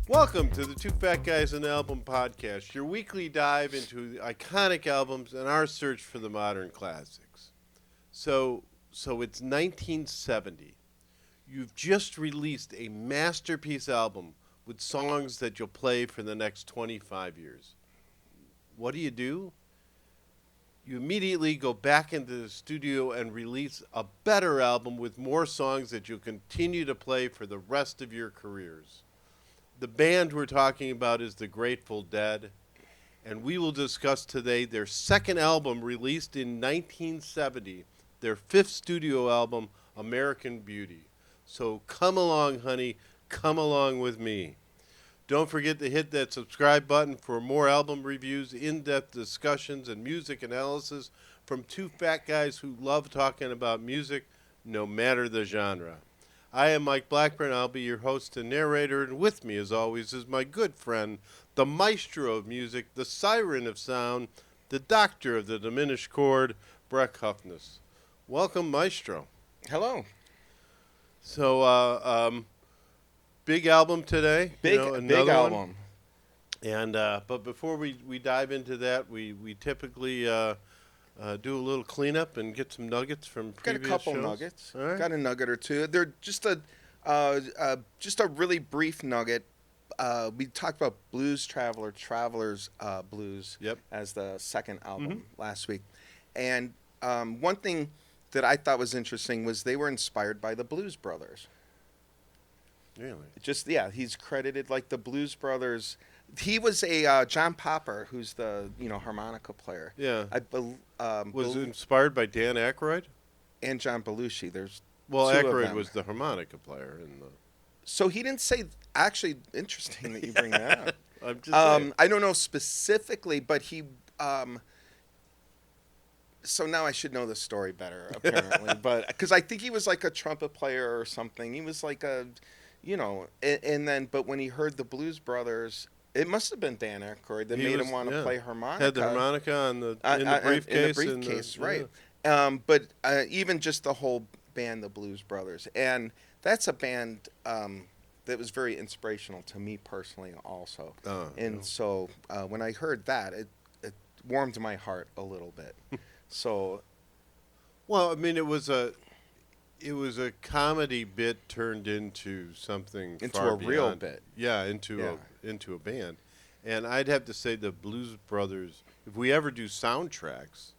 Welcome to the Two Fat Guys and Album Podcast, your weekly dive into the iconic albums and our search for the modern classics. So it's 1970. You've just released a masterpiece album with songs that you'll play for the next 25 years. What do? You immediately go back into the studio and release a better album with more songs that you'll continue to play for the rest of your careers. The band we're talking about is the Grateful Dead, and we will discuss today their second album released in 1970, their fifth studio album, American Beauty. So come along, honey, come along with me. Don't forget to hit that subscribe button for more album reviews, in-depth discussions, and music analysis from two fat guys who love talking about music, no matter the genre. I am Mike Blackburn. I'll be your host and narrator, and with me, as always, is my good friend, the maestro of music, the siren of sound, the doctor of the diminished chord, Brek Hufnus. Welcome, maestro. Hello. So, big album today. Big album. One. And but before we dive into that, we typically do a little cleanup and get some nuggets from previous Got a couple shows. nuggets. All right. Got a nugget or two. They're just a really brief nugget. We talked about Travelers Blues Yep. as the second album last week. And one thing that I thought was interesting was they were inspired by the Blues Brothers. Really? He's credited like the Blues Brothers. He was a John Popper, who's the harmonica player. Yeah. Was it Bel- inspired by Dan Aykroyd? and John Belushi. There's Well, two of Aykroyd them. was the harmonica player in the. So he didn't say. Actually, interesting that you bring that up. I'm just saying. I don't know specifically, but he. So now I should know the story better, apparently, but because I think he was like a trumpet player or something. He was like a, and then but when he heard the Blues Brothers, it must have been Dan Aykroyd that made him want to play harmonica. Had the harmonica in the briefcase. In the briefcase, right? Yeah. But even just the whole band, the Blues Brothers, and that's a band that was very inspirational to me personally, also. So when I heard that, it warmed my heart a little bit. So, Well, I mean, it was a comedy bit turned into something into far a real beyond. bit. Yeah, into a band, and I'd have to say the Blues Brothers. If we ever do soundtracks,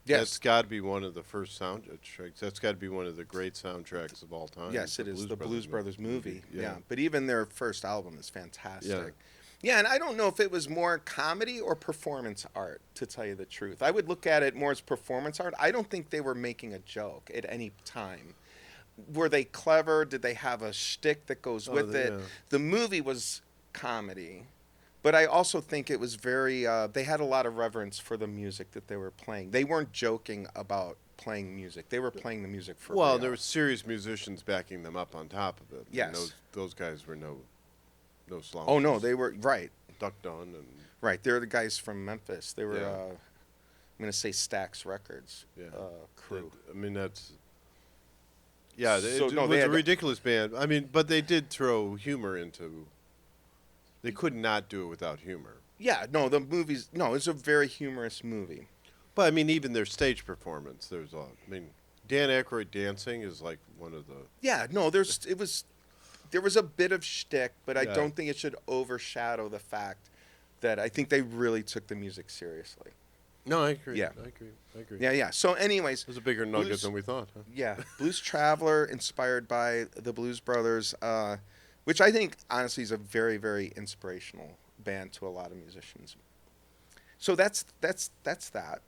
that's got to be one of the first soundtracks. That's got to be one of the great soundtracks of all time. Yes, it is the Blues Brothers movie. Yeah. Yeah, but even their first album is fantastic. Yeah. Yeah, and I don't know if it was more comedy or performance art, to tell you the truth. I would look at it more as performance art. I don't think they were making a joke at any time. Were they clever? Did they have a shtick that goes with it? Yeah. The movie was comedy, but I also think it was very, they had a lot of reverence for the music that they were playing. They weren't joking about playing music. They were playing the music for real. Well, there were serious musicians backing them up on top of it. Yes. And those guys were no slouches. Oh, no, they were, right. Duck Dunn and Right, they're the guys from Memphis. They were, Yeah. I'm going to say Stax Records crew. I mean, that's. Yeah, So, it no, was they a had- ridiculous band. I mean, but they did throw humor into. They could not do it without humor. Yeah, no, the movie's, no, it's a very humorous movie. But I mean, even their stage performance, there's a. I mean, Dan Aykroyd dancing is like one of the. Yeah, no, there was a bit of shtick, but I Yeah. don't think it should overshadow the fact that I think they really took the music seriously. No, I agree. Yeah. I agree. Yeah. So anyways, It was a bigger nugget Blues- than we thought. Huh? yeah, Blues Traveler, inspired by the Blues Brothers, which I think honestly is a very, very inspirational band to a lot of musicians. So that's that.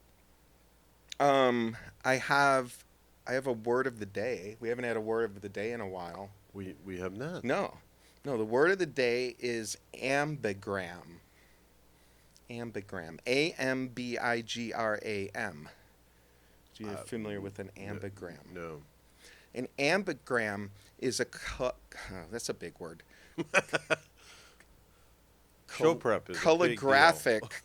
I have a word of the day. We haven't had a word of the day in a while. We have not. No. The word of the day is ambigram. Ambigram. Ambigram. So you're familiar with an ambigram? No. An ambigram is that's a big word. Show prep is a big deal. Calligraphic.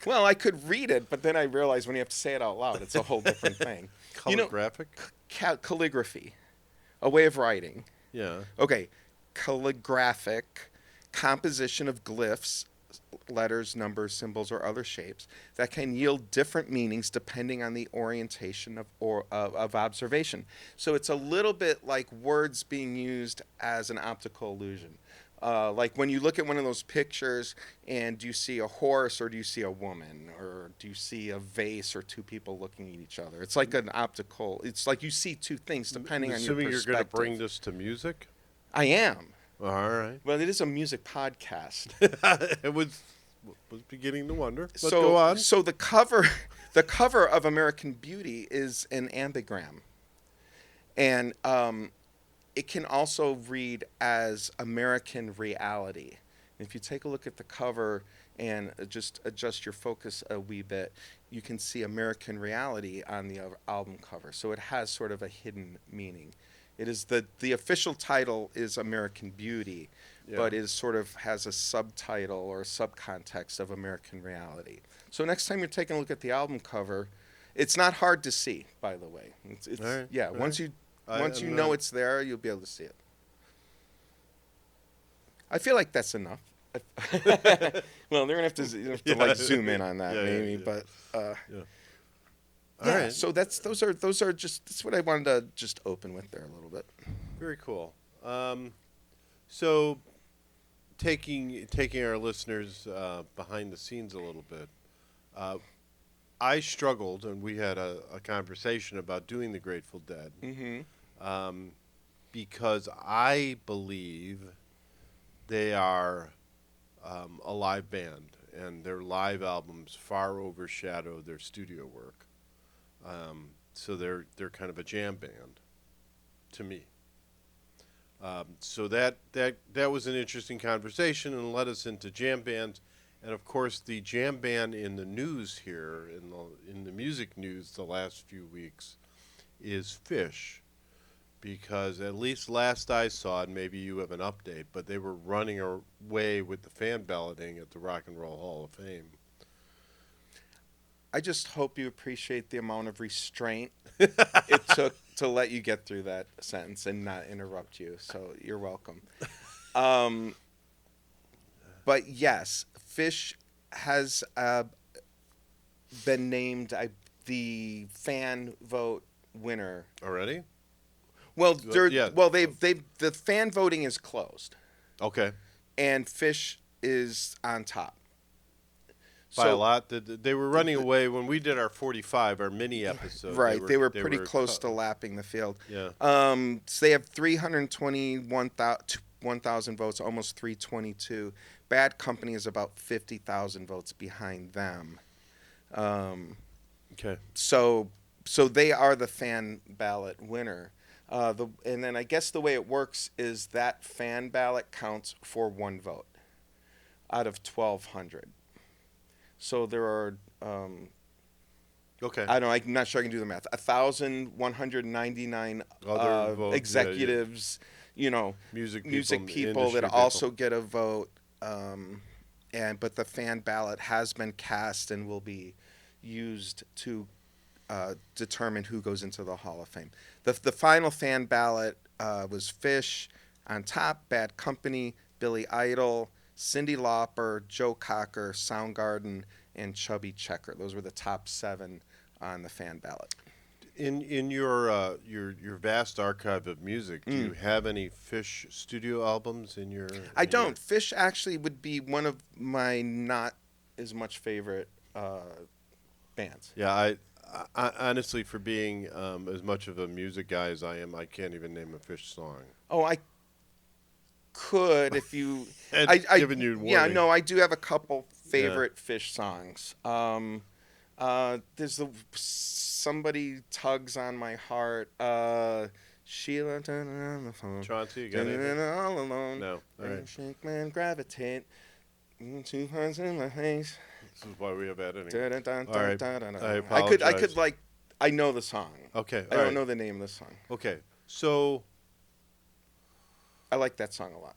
Well, I could read it, but then I realized when you have to say it out loud, it's a whole different thing. Calligraphic? Calligraphy, a way of writing. Yeah. Okay, calligraphic. composition of glyphs, letters, numbers, symbols, or other shapes that can yield different meanings depending on the orientation of observation. So it's a little bit like words being used as an optical illusion. Like when you look at one of those pictures and do you see a horse or do you see a woman or do you see a vase or two people looking at each other? It's like an optical, it's like you see two things depending on your perspective. Assuming you're going to bring this to music? I am. All right. Well, it is a music podcast. It was beginning to wonder. But go on. So the cover of American Beauty is an ambigram. And it can also read as American Reality. And if you take a look at the cover and just adjust your focus a wee bit, you can see American Reality on the album cover. So it has sort of a hidden meaning. It is the official title is American Beauty, but it sort of has a subtitle or a subcontext of American Reality. So next time you're taking a look at the album cover, it's not hard to see, by the way. It's right, yeah. right. Once you know it's there, you'll be able to see it. I feel like that's enough. Well, they're gonna have to like zoom in on that maybe, but. All right. So those are just that's what I wanted to just open with there a little bit. Very cool. So taking our listeners behind the scenes a little bit, I struggled, and we had a conversation about doing the Grateful Dead, because I believe they are a live band, and their live albums far overshadow their studio work. So they're kind of a jam band to me. So that was an interesting conversation and led us into jam bands, and of course the jam band in the news here in the music news the last few weeks is Phish, because at least last I saw, and maybe you have an update, but they were running away with the fan balloting at the Rock and Roll Hall of Fame. I just hope you appreciate the amount of restraint it took to let you get through that sentence and not interrupt you. So you're welcome. But yes, Phish has been named the fan vote winner Already? Well, the fan voting is closed. Okay. And Phish is on top. By a lot. They were running away when we did our 45, our mini episode. Right. They were pretty close to lapping the field. Yeah. So they have 321,000 votes, almost 322. Bad Company is about 50,000 votes behind them. Okay. So they are the fan ballot winner. And then I guess the way it works is that fan ballot counts for one vote out of 1,200. So there are, okay. I'm not sure I can do the math. 1,199 executives, music people that also get a vote. But the fan ballot has been cast and will be used to determine who goes into the Hall of Fame. The final fan ballot was Phish on top, Bad Company, Billy Idol, Cyndi Lauper, Joe Cocker, Soundgarden, and Chubby Checker. Those were the top 7 on the fan ballot. In your vast archive of music, do you have any Phish studio albums in your? I don't. Phish actually would be one of my not as much favorite bands. Yeah, I honestly, for being as much of a music guy as I am, I can't even name a Phish song. Oh, I could if you. Given you warning. Yeah, no, I do have a couple favorite Phish songs. There's Somebody Tugs on My Heart. Sheila turning on the phone. Chauncey, you got anything? All alone. No. All right. Shake man, gravitate. 2 hands in my face. This is why we have editing. All right. I I apologize. could I know the song. Okay. I don't know the name of the song. Okay. So. I like that song a lot.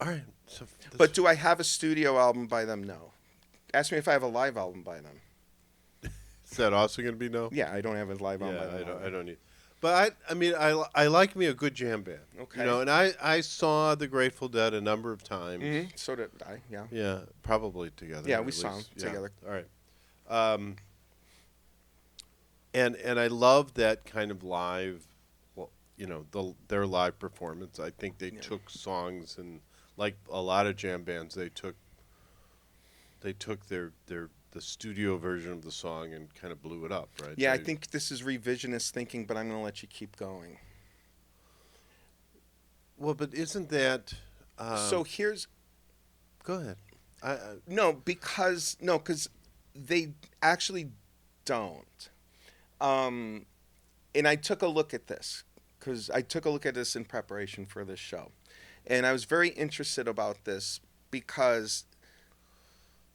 All right. So but do I have a studio album by them? No. Ask me if I have a live album by them. Is that also going to be no? Yeah, I don't have a live album by them. I don't need. But I mean, I like me a good jam band. Okay. You know, and I saw the Grateful Dead a number of times. Mm-hmm. So did I. Yeah. Yeah, probably together. Yeah, or we at saw 'em least- together. All right. And I love that kind of live, well, you know, their live performance. I think they took songs and like a lot of jam bands, they took the studio version of the song and kind of blew it up, right? Yeah, I think this is revisionist thinking, but I'm going to let you keep going. Well, but isn't that? So here's. Go ahead. Because they actually don't. And I took a look at this because I took a look at this in preparation for this show, and I was very interested about this because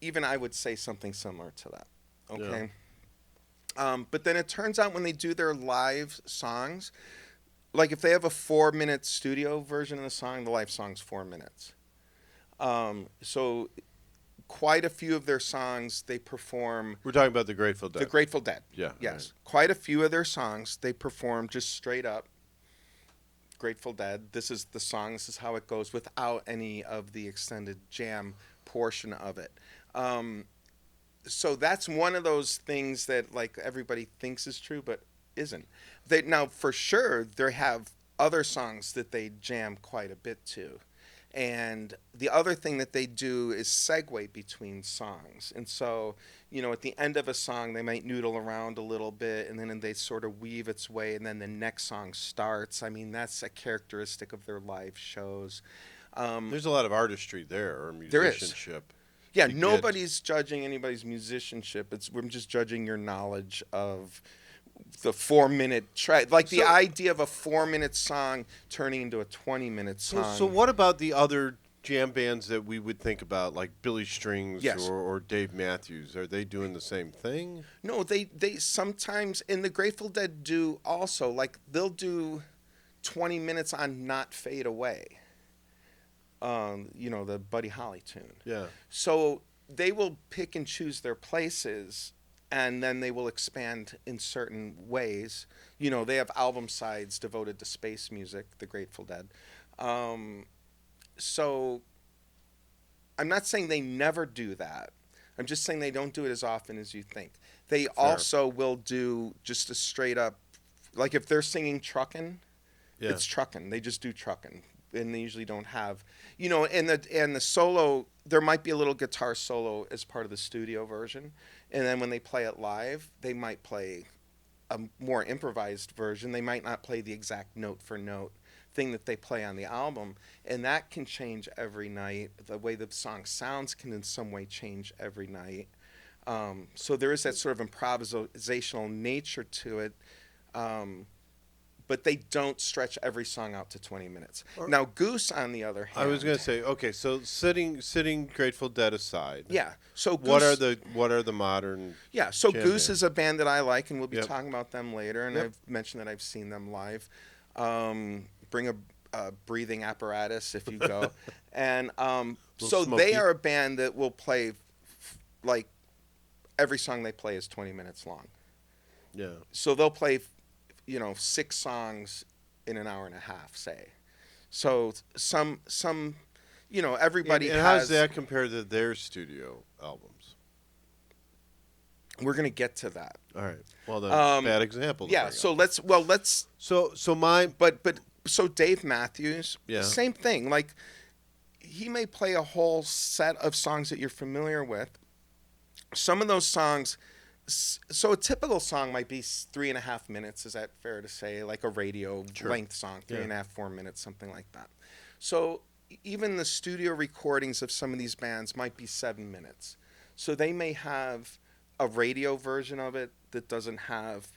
even I would say something similar to that. Okay. Yeah. But then it turns out when they do their live songs, like if they have a 4-minute studio version of the song, the live song's 4 minutes. So quite a few of their songs they perform. We're talking about the Grateful Dead. The Grateful Dead. Yeah. Yes. Right. Quite a few of their songs they perform just straight up Grateful Dead. This is the song. This is how it goes without any of the extended jam portion of it. So that's one of those things that like everybody thinks is true, but isn't. Now for sure they have other songs that they jam quite a bit to. And the other thing that they do is segue between songs. And so, you know, at the end of a song, they might noodle around a little bit, and then they sort of weave its way, and then the next song starts. I mean, that's a characteristic of their live shows. There's a lot of artistry there, or There is. musicianship. Yeah, nobody's judging anybody's musicianship. We're just judging your knowledge of the 4-minute track, like the idea of a 4-minute song turning into a 20-minute song. So what about the other jam bands that we would think about, like Billy Strings or Dave Matthews? Are they doing the same thing? No, they sometimes, and the Grateful Dead do also, like they'll do 20 minutes on Not Fade Away. You know, the Buddy Holly tune. Yeah. So they will pick and choose their places, and then they will expand in certain ways. You know, they have album sides devoted to space music, the Grateful Dead. So I'm not saying they never do that. I'm just saying they don't do it as often as you think. They also will do just a straight up, like if they're singing Truckin', it's Truckin'. They just do Truckin'. And they usually don't have, you know, and the solo, there might be a little guitar solo as part of the studio version. And then when they play it live, they might play a more improvised version. They might not play the exact note for note thing that they play on the album. And that can change every night. The way the song sounds can in some way change every night. So there is that sort of improvisational nature to it. But they don't stretch every song out to 20 minutes. Now, Goose, on the other hand, I was going to say, okay, so setting Grateful Dead aside. Yeah. So Goose, what are the modern? Yeah. So Goose bands? is a band that I like, and we'll be talking about them later. And I've mentioned that I've seen them live. Bring a breathing apparatus if you go, and so smoky. they are a band that will play like every song they play is 20 minutes long. Yeah. So they'll play, you know, 6 songs in an hour and a half, say. So some, you know, everybody and has. how does that compare to their studio albums? We're gonna get to that. All right. Well, then, bad example. Yeah. So let's. So Dave Matthews. Yeah. Same thing. Like, he may play a whole set of songs that you're familiar with. Some of those songs. So a typical song might be 3.5 minutes. Is that fair to say? Like a radio length song, 3.5, 4 minutes, something like that. So even the studio recordings of some of these bands might be 7 minutes. So they may have a radio version of it that doesn't have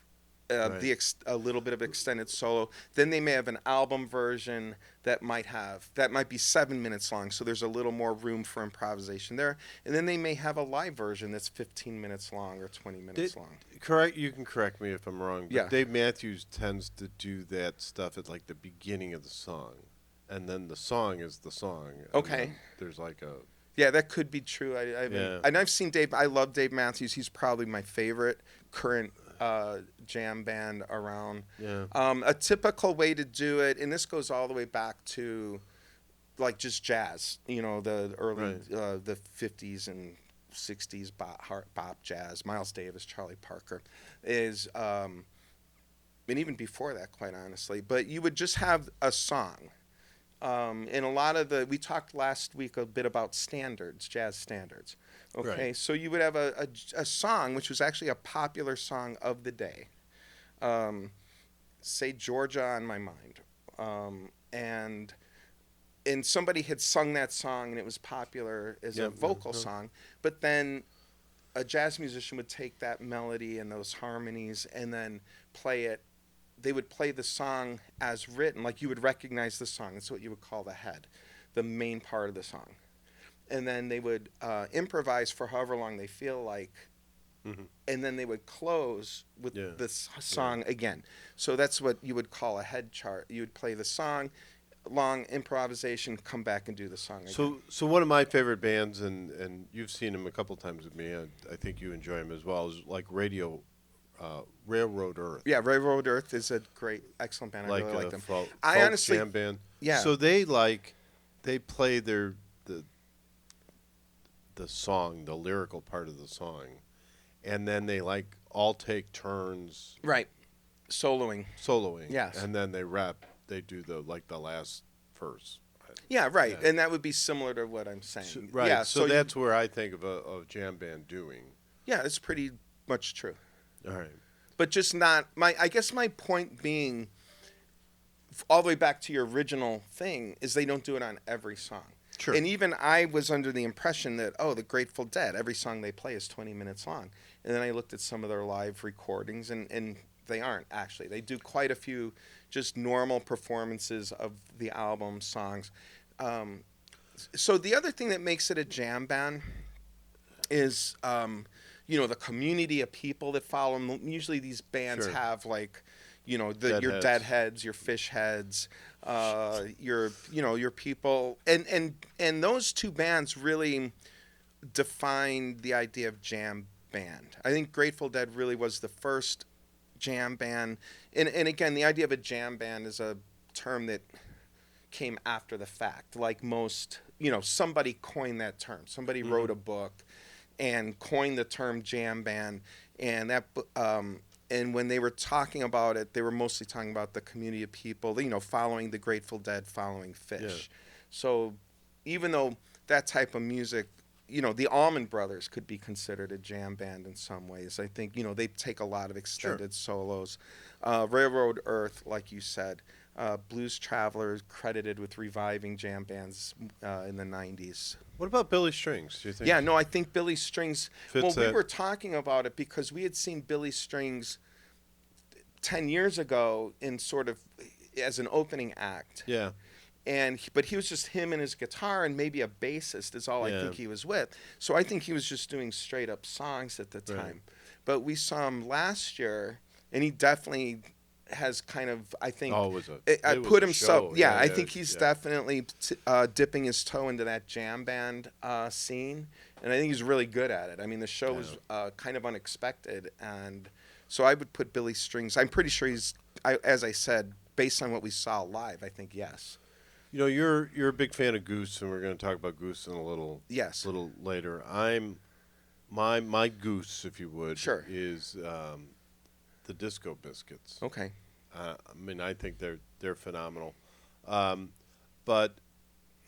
a little bit of extended solo. Then they may have an album version that might be 7 minutes long. So there's a little more room for improvisation there. And then they may have a live version that's 15 minutes long or 20 minutes long. Correct. You can correct me if I'm wrong. But Yeah. Dave Matthews tends to do that stuff at like the beginning of the song, and then the song is the song. Okay. There's like a. Yeah, that could be true. And I've seen Dave. I love Dave Matthews. He's probably my favorite current jam band around. Yeah. A typical way to do it, and this goes all the way back to like just jazz, the early the 50s and 60s bop jazz, Miles Davis, Charlie Parker, is and even before that, quite honestly. But you would just have a song. And a lot of we talked last week a bit about standards, jazz standards. Okay, Right. so you would have a song, which was actually a popular song of the day. Say Georgia on My Mind. And somebody had sung that song and it was popular as a vocal song. But then a jazz musician would take that melody and those harmonies and then play it. They would play the song as written, like you would recognize the song. That's what you would call the head, the main part of the song. And then they would improvise for however long they feel like, and then they would close with this song again. So that's what you would call a head chart. You would play the song, long improvisation, come back and do the song again. So one of my favorite bands, and you've seen them a couple times with me, and I think you enjoy them as well, is like Railroad Earth. Yeah, Railroad Earth is a great, excellent band. I really like them. Folk I honestly, jam band. Yeah. So they play the song, the lyrical part of the song, and then they all take turns. Right. Soloing. Yes. And then they rap. They do the last verse. Yeah, right. Yeah. And that would be similar to what I'm saying. So, right. Yeah, so that's where I think of a jam band doing. Yeah, it's pretty much true. All right. But just not I guess my point being, all the way back to your original thing, is they don't do it on every song. Sure. And even I was under the impression that, the Grateful Dead, every song they play is 20 minutes long. And then I looked at some of their live recordings, and they aren't, actually. They do quite a few just normal performances of the album songs. So the other thing that makes it a jam band is, the community of people that follow them. Usually these bands have your Deadheads, your Phish heads, your people, and those two bands really defined the idea of jam band. I think Grateful Dead really was the first jam band, and again, the idea of a jam band is a term that came after the fact. Like most, somebody coined that term. Somebody wrote a book and coined the term jam band, and that. And when they were talking about it, they were mostly talking about the community of people, following the Grateful Dead, following Phish. Yeah. So even though that type of music, the Allman Brothers could be considered a jam band in some ways. I think, they take a lot of extended solos. Railroad Earth, like you said, Blues Travelers credited with reviving jam bands in the 90s. What about Billy Strings, do you think? Yeah, no, I think Billy Strings... Fits we were talking about it because we had seen Billy Strings 10 years ago in sort of as an opening act. Yeah. But he was just him and his guitar and maybe a bassist is all I think he was with. So I think he was just doing straight up songs at the time. Right. But we saw him last year, and he definitely has kind of, I think, put himself. Yeah, I think he's definitely dipping his toe into that jam band scene, and I think he's really good at it. I mean, the show was kind of unexpected, and so I would put Billy Strings. I'm pretty sure he's, as I said, based on what we saw live, I think yes. You're a big fan of Goose, and we're going to talk about Goose in a little later. My Goose, if you would, is the Disco Biscuits. Okay. I think they're phenomenal. But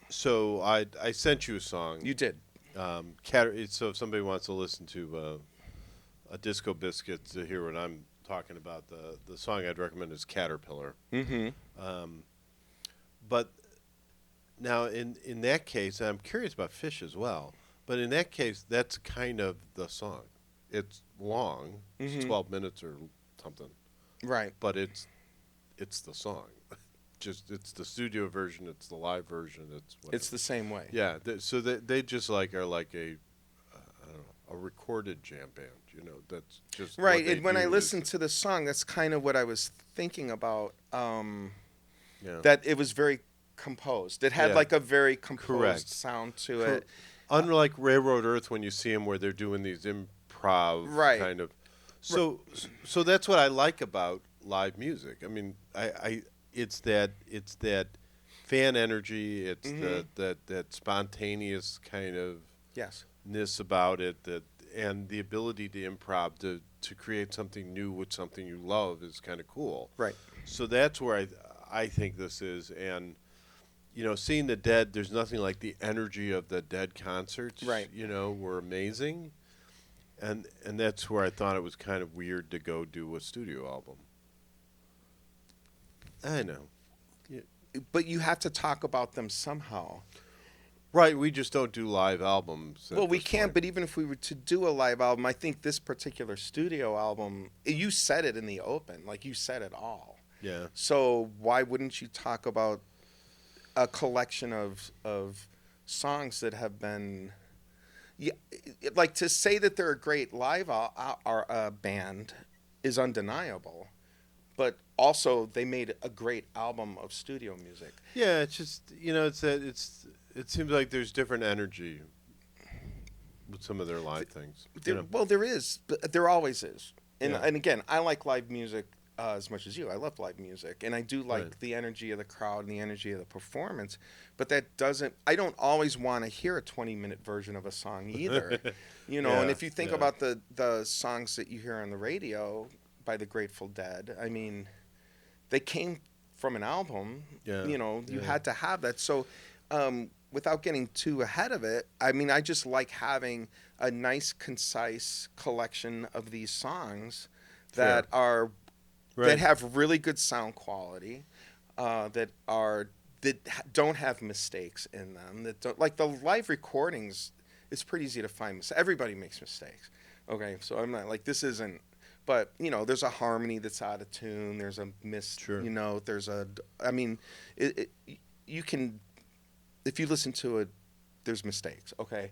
so I sent you a song. You did. So if somebody wants to listen to a Disco Biscuits to hear what I'm talking about, the song I'd recommend is Caterpillar. Mm-hmm. But now in that case, I'm curious about Phish as well. But in that case, that's kind of the song. It's long. It's 12 minutes or something. Right. But it's the song. It's the studio version. It's the live version. It's the same way. Yeah. So they just are like a recorded jam band. That's just right. And when I listened to the song, that's kind of what I was thinking about. That it was very composed. It had like a very composed sound to it. Unlike Railroad Earth, when you see them where they're doing these improv kind of. So that's what I like about live music. I mean, it's that fan energy. It's that spontaneous kind of Yes. ness about it, and the ability to improv to create something new with something you love is kind of cool. Right. So that's where I think this is, and seeing the Dead, there's nothing like the energy of the Dead concerts. Right. Were amazing, and that's where I thought it was kind of weird to go do a studio album. I know. Yeah. But you have to talk about them somehow. Right, we just don't do live albums. Well, we can't, but even if we were to do a live album, I think this particular studio album, you said it in the open, like you said it all. Yeah. So why wouldn't you talk about a collection of songs that have been, like to say that they're a great live band is undeniable, but also they made a great album of studio music. Yeah, it's just it seems like there's different energy with some of their live things. Well, there is. But there always is. And Yeah. and again, I like live music as much as you. I love live music. And I do like the energy of the crowd and the energy of the performance. But that doesn't... I don't always want to hear a 20-minute version of a song either. And if you think about the songs that you hear on the radio by the Grateful Dead, I mean, they came from an album. Yeah. You had to have that. So... without getting too ahead of it, I mean, I just like having a nice, concise collection of these songs that that have really good sound quality, that don't have mistakes in them. That don't, like the live recordings. It's pretty easy to find mistakes. Everybody makes mistakes. Okay, so I'm not like this isn't. But there's a harmony that's out of tune. There's a missed. There's a. I mean, you can. If you listen to it, there's mistakes, okay?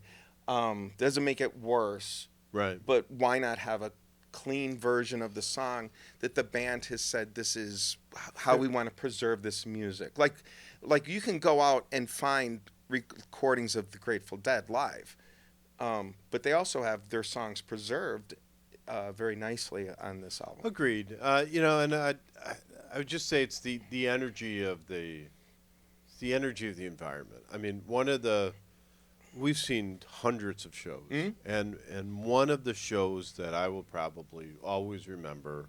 Doesn't make it worse. Right. But why not have a clean version of the song that the band has said this is how we want to preserve this music? Like you can go out and find recordings of the Grateful Dead live, but they also have their songs preserved very nicely on this album. Agreed. And I would just say it's the energy of the environment. I mean, we've seen hundreds of shows, and one of the shows that I will probably always remember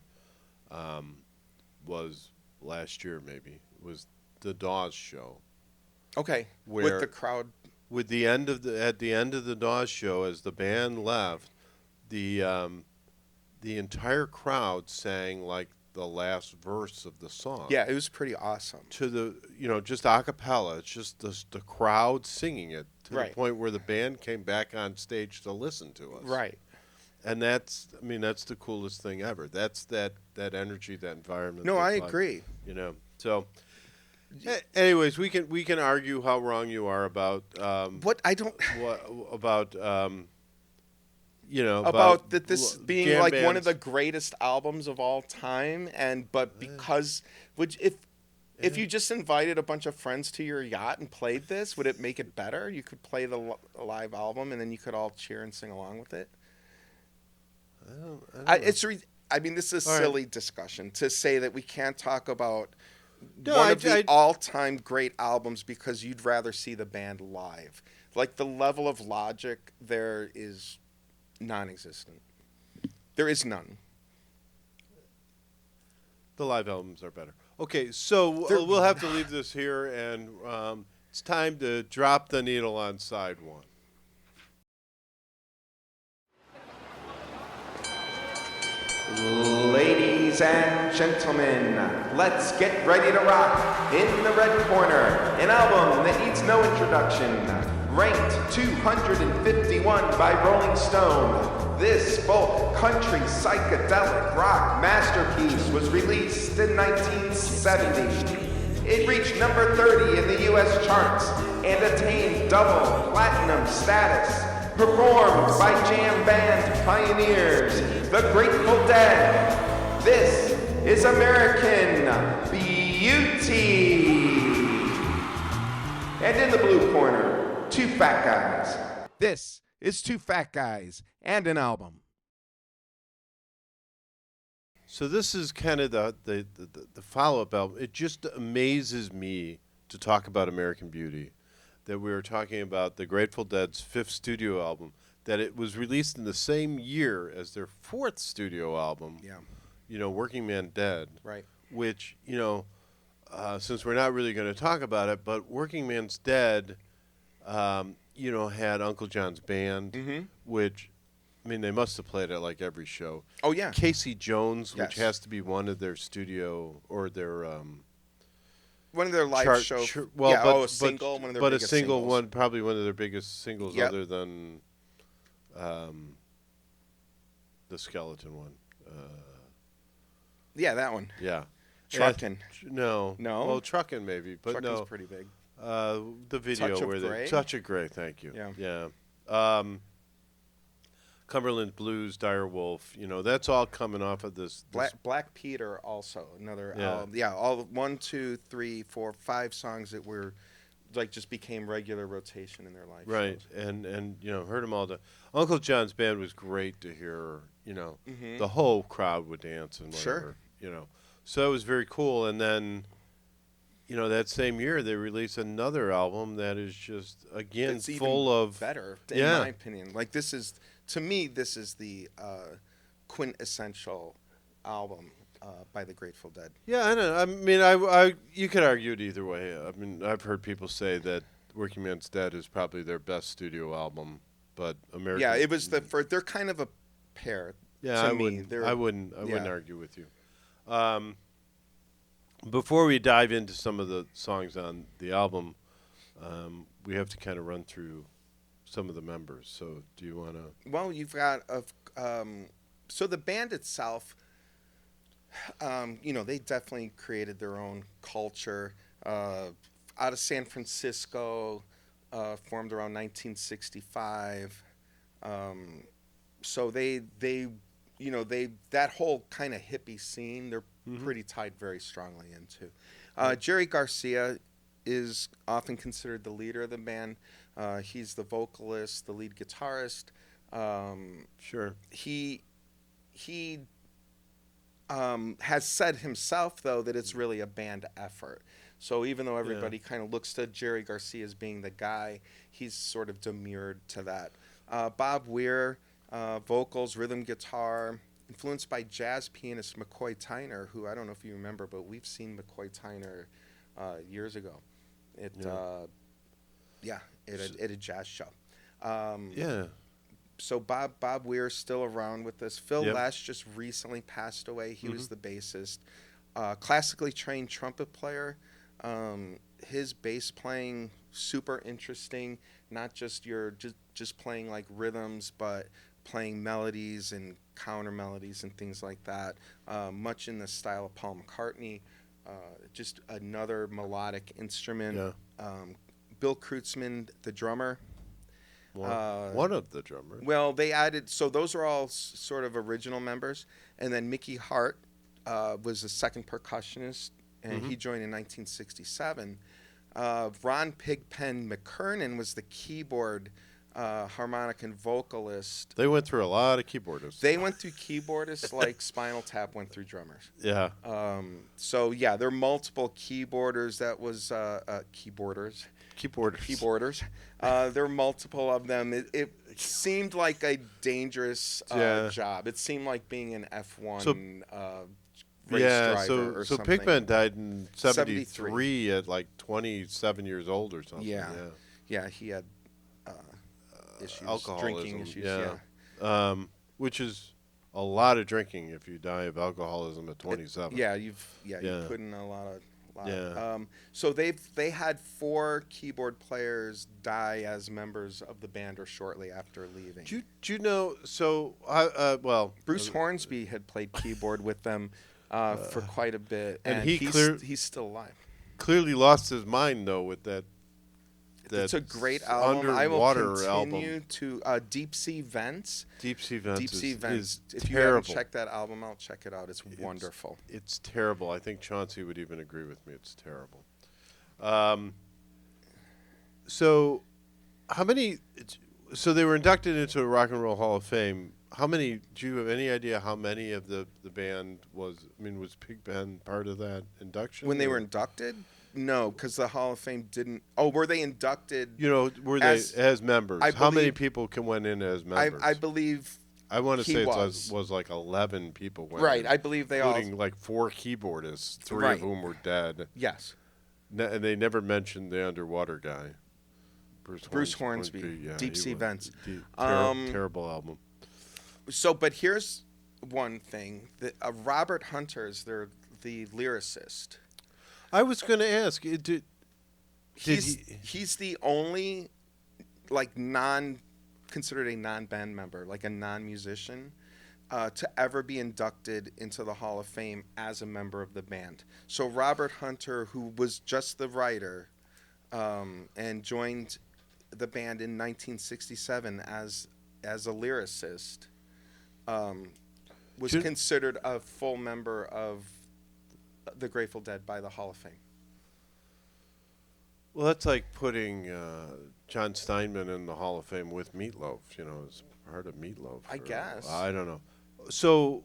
was last year, maybe was the Dawes show. Okay, where with the crowd. At the end of the Dawes show, as the band left, the entire crowd sang like the last verse of the song. Yeah, it was pretty awesome. To the, just a cappella. It's just the crowd singing it to the point where the band came back on stage to listen to us. Right. And that's the coolest thing ever. That's that energy, that environment. No, I agree. So anyways, we can argue how wrong you are about what I don't about about that this being like bands. one of the greatest albums of all time, but because if you just invited a bunch of friends to your yacht and played this, would it make it better? You could play the live album and then you could all cheer and sing along with it. I don't know. I mean, this is a silly discussion to say that we can't talk about one of the all-time great albums because you'd rather see the band live. Like the level of logic there is non-existent. There is none. The live albums are better. Okay, so we'll have to leave this here, and it's time to drop the needle on side one. Ladies and gentlemen, let's get ready to rock. In the red corner, an album that needs no introduction. Ranked 251 by Rolling Stone, this folk country psychedelic rock masterpiece was released in 1970. It reached number 30 in the US charts and attained double platinum status. Performed by jam band pioneers, the Grateful Dead. This is American Beauty. And in the blue corner, two fat guys. This is Two Fat Guys and an album. So this is kind of the follow-up album. It just amazes me to talk about American Beauty, that we were talking about the Grateful Dead's fifth studio album, that it was released in the same year as their fourth studio album. Yeah. Working Man Dead. Right. Which since we're not really going to talk about it, but Working Man's Dead, had Uncle John's band, which. I mean, they must have played at like every show. Oh yeah, Casey Jones, which Yes. has to be one of their studio or their one of their live chart. shows. Well, yeah, but, a single, one of their but a biggest single singles. one, probably one of their biggest singles, Yep. other than the Skeleton one. Yeah, that one. Yeah, Truckin'. No, No? Well, Truckin' maybe, but Truckin's no. pretty big. The video Touch of where Grey? they Touch of Grey. Thank you. Yeah. Cumberland Blues, Dire Wolf. That's all coming off of this. Black Peter also another. Yeah. All 1, 2, 3, 4, 5 songs that were like just became regular rotation in their life. Right, shows. and heard them all. Uncle John's band was great to hear. Mhm. The whole crowd would dance and whatever. Sure. So it was very cool. And then, that same year they released another album that is just again It's even full of better, in Yeah. my opinion. Like this is, to me, this is the quintessential album by the Grateful Dead. Yeah, I know. I mean, you could argue it either way. I mean, I've heard people say that Working Man's Dead is probably their best studio album, but American. Yeah, it was they're kind of a pair. Yeah, to I me. wouldn't. I wouldn't Yeah. argue with you. Before we dive into some of the songs on the album, we have to kind of run through some of the members. So, do you want to? Well, you've got so the band itself. They definitely created their own culture. Out of San Francisco, formed around 1965. So they that whole kind of hippie scene they're pretty tied very strongly into. Jerry Garcia is often considered the leader of the band. He's the vocalist, the lead guitarist. Sure. He has said himself though that it's really a band effort. So even though everybody kind of looks to Jerry Garcia as being the guy, he's sort of demurred to that. Bob Weir, vocals, rhythm guitar, influenced by jazz pianist McCoy Tyner, who I don't know if you remember, but we've seen McCoy Tyner years ago. At a jazz show. Yeah. So Bob Weir's still around with us. Phil Yep. Lesh just recently passed away. He was the bassist. Classically trained trumpet player. His bass playing super interesting. Not just just playing like rhythms, but playing melodies and counter melodies and things like that. Much in the style of Paul McCartney. Just another melodic instrument. Yeah. Bill Kreutzmann, the drummer. One of the drummers. Well, they added, so those are all sort of original members. And then Mickey Hart was the second percussionist, and he joined in 1967. Ron Pigpen McKernan was the keyboard, harmonic, and vocalist. They went through a lot of keyboardists. They went through keyboardists like Spinal Tap went through drummers. Yeah. So, yeah, there are multiple keyboarders. That was keyboarders. Keyboarders. There were multiple of them. It seemed like a dangerous job. It seemed like being an F1 race driver or so something. Pigpen died in 73 at like 27 years old or something. Yeah, he had issues, alcoholism. drinking issues. Which is a lot of drinking if you die of alcoholism at 27. You put in a lot. Yeah. So they had 4 keyboard players die as members of the band or shortly after leaving. Do you know? So Bruce Hornsby had played keyboard with them for quite a bit, and he's still alive. Clearly lost his mind though with that. It's a great album. I will Underwater continue album. to Deep Sea Vents. Deep Sea Vents. Deep Sea Vents. If you terrible. haven't checked that album out, check it out. It's wonderful. It's terrible. I think Chauncey would even agree with me. It's terrible. So, how many? so they were inducted into a Rock and Roll Hall of Fame. How many? Do you have any idea how many of the band was? I mean, was Pigpen part of that induction When they were inducted? No, because the Hall of Fame didn't. Oh, were they inducted? You know, were they as members? How many people went in as members? I believe. I want to say it was like 11 people went. Right, in, I believe they including like 4 keyboardists, 3 of whom were dead. Yes. And they never mentioned the underwater guy. Bruce Hornsby, yeah, Deep Sea Vents. Terrible album. So, but here's one thing: Robert Hunter's the lyricist. I was going to ask. He's the only considered a non-band member, like a non-musician, to ever be inducted into the Hall of Fame as a member of the band. So Robert Hunter, who was just the writer, and joined the band in 1967 as a lyricist, was considered a full member of the Grateful Dead by the Hall of Fame. Well, that's like putting John Steinman in the Hall of Fame with Meatloaf, as part of Meatloaf. I guess. I don't know. So,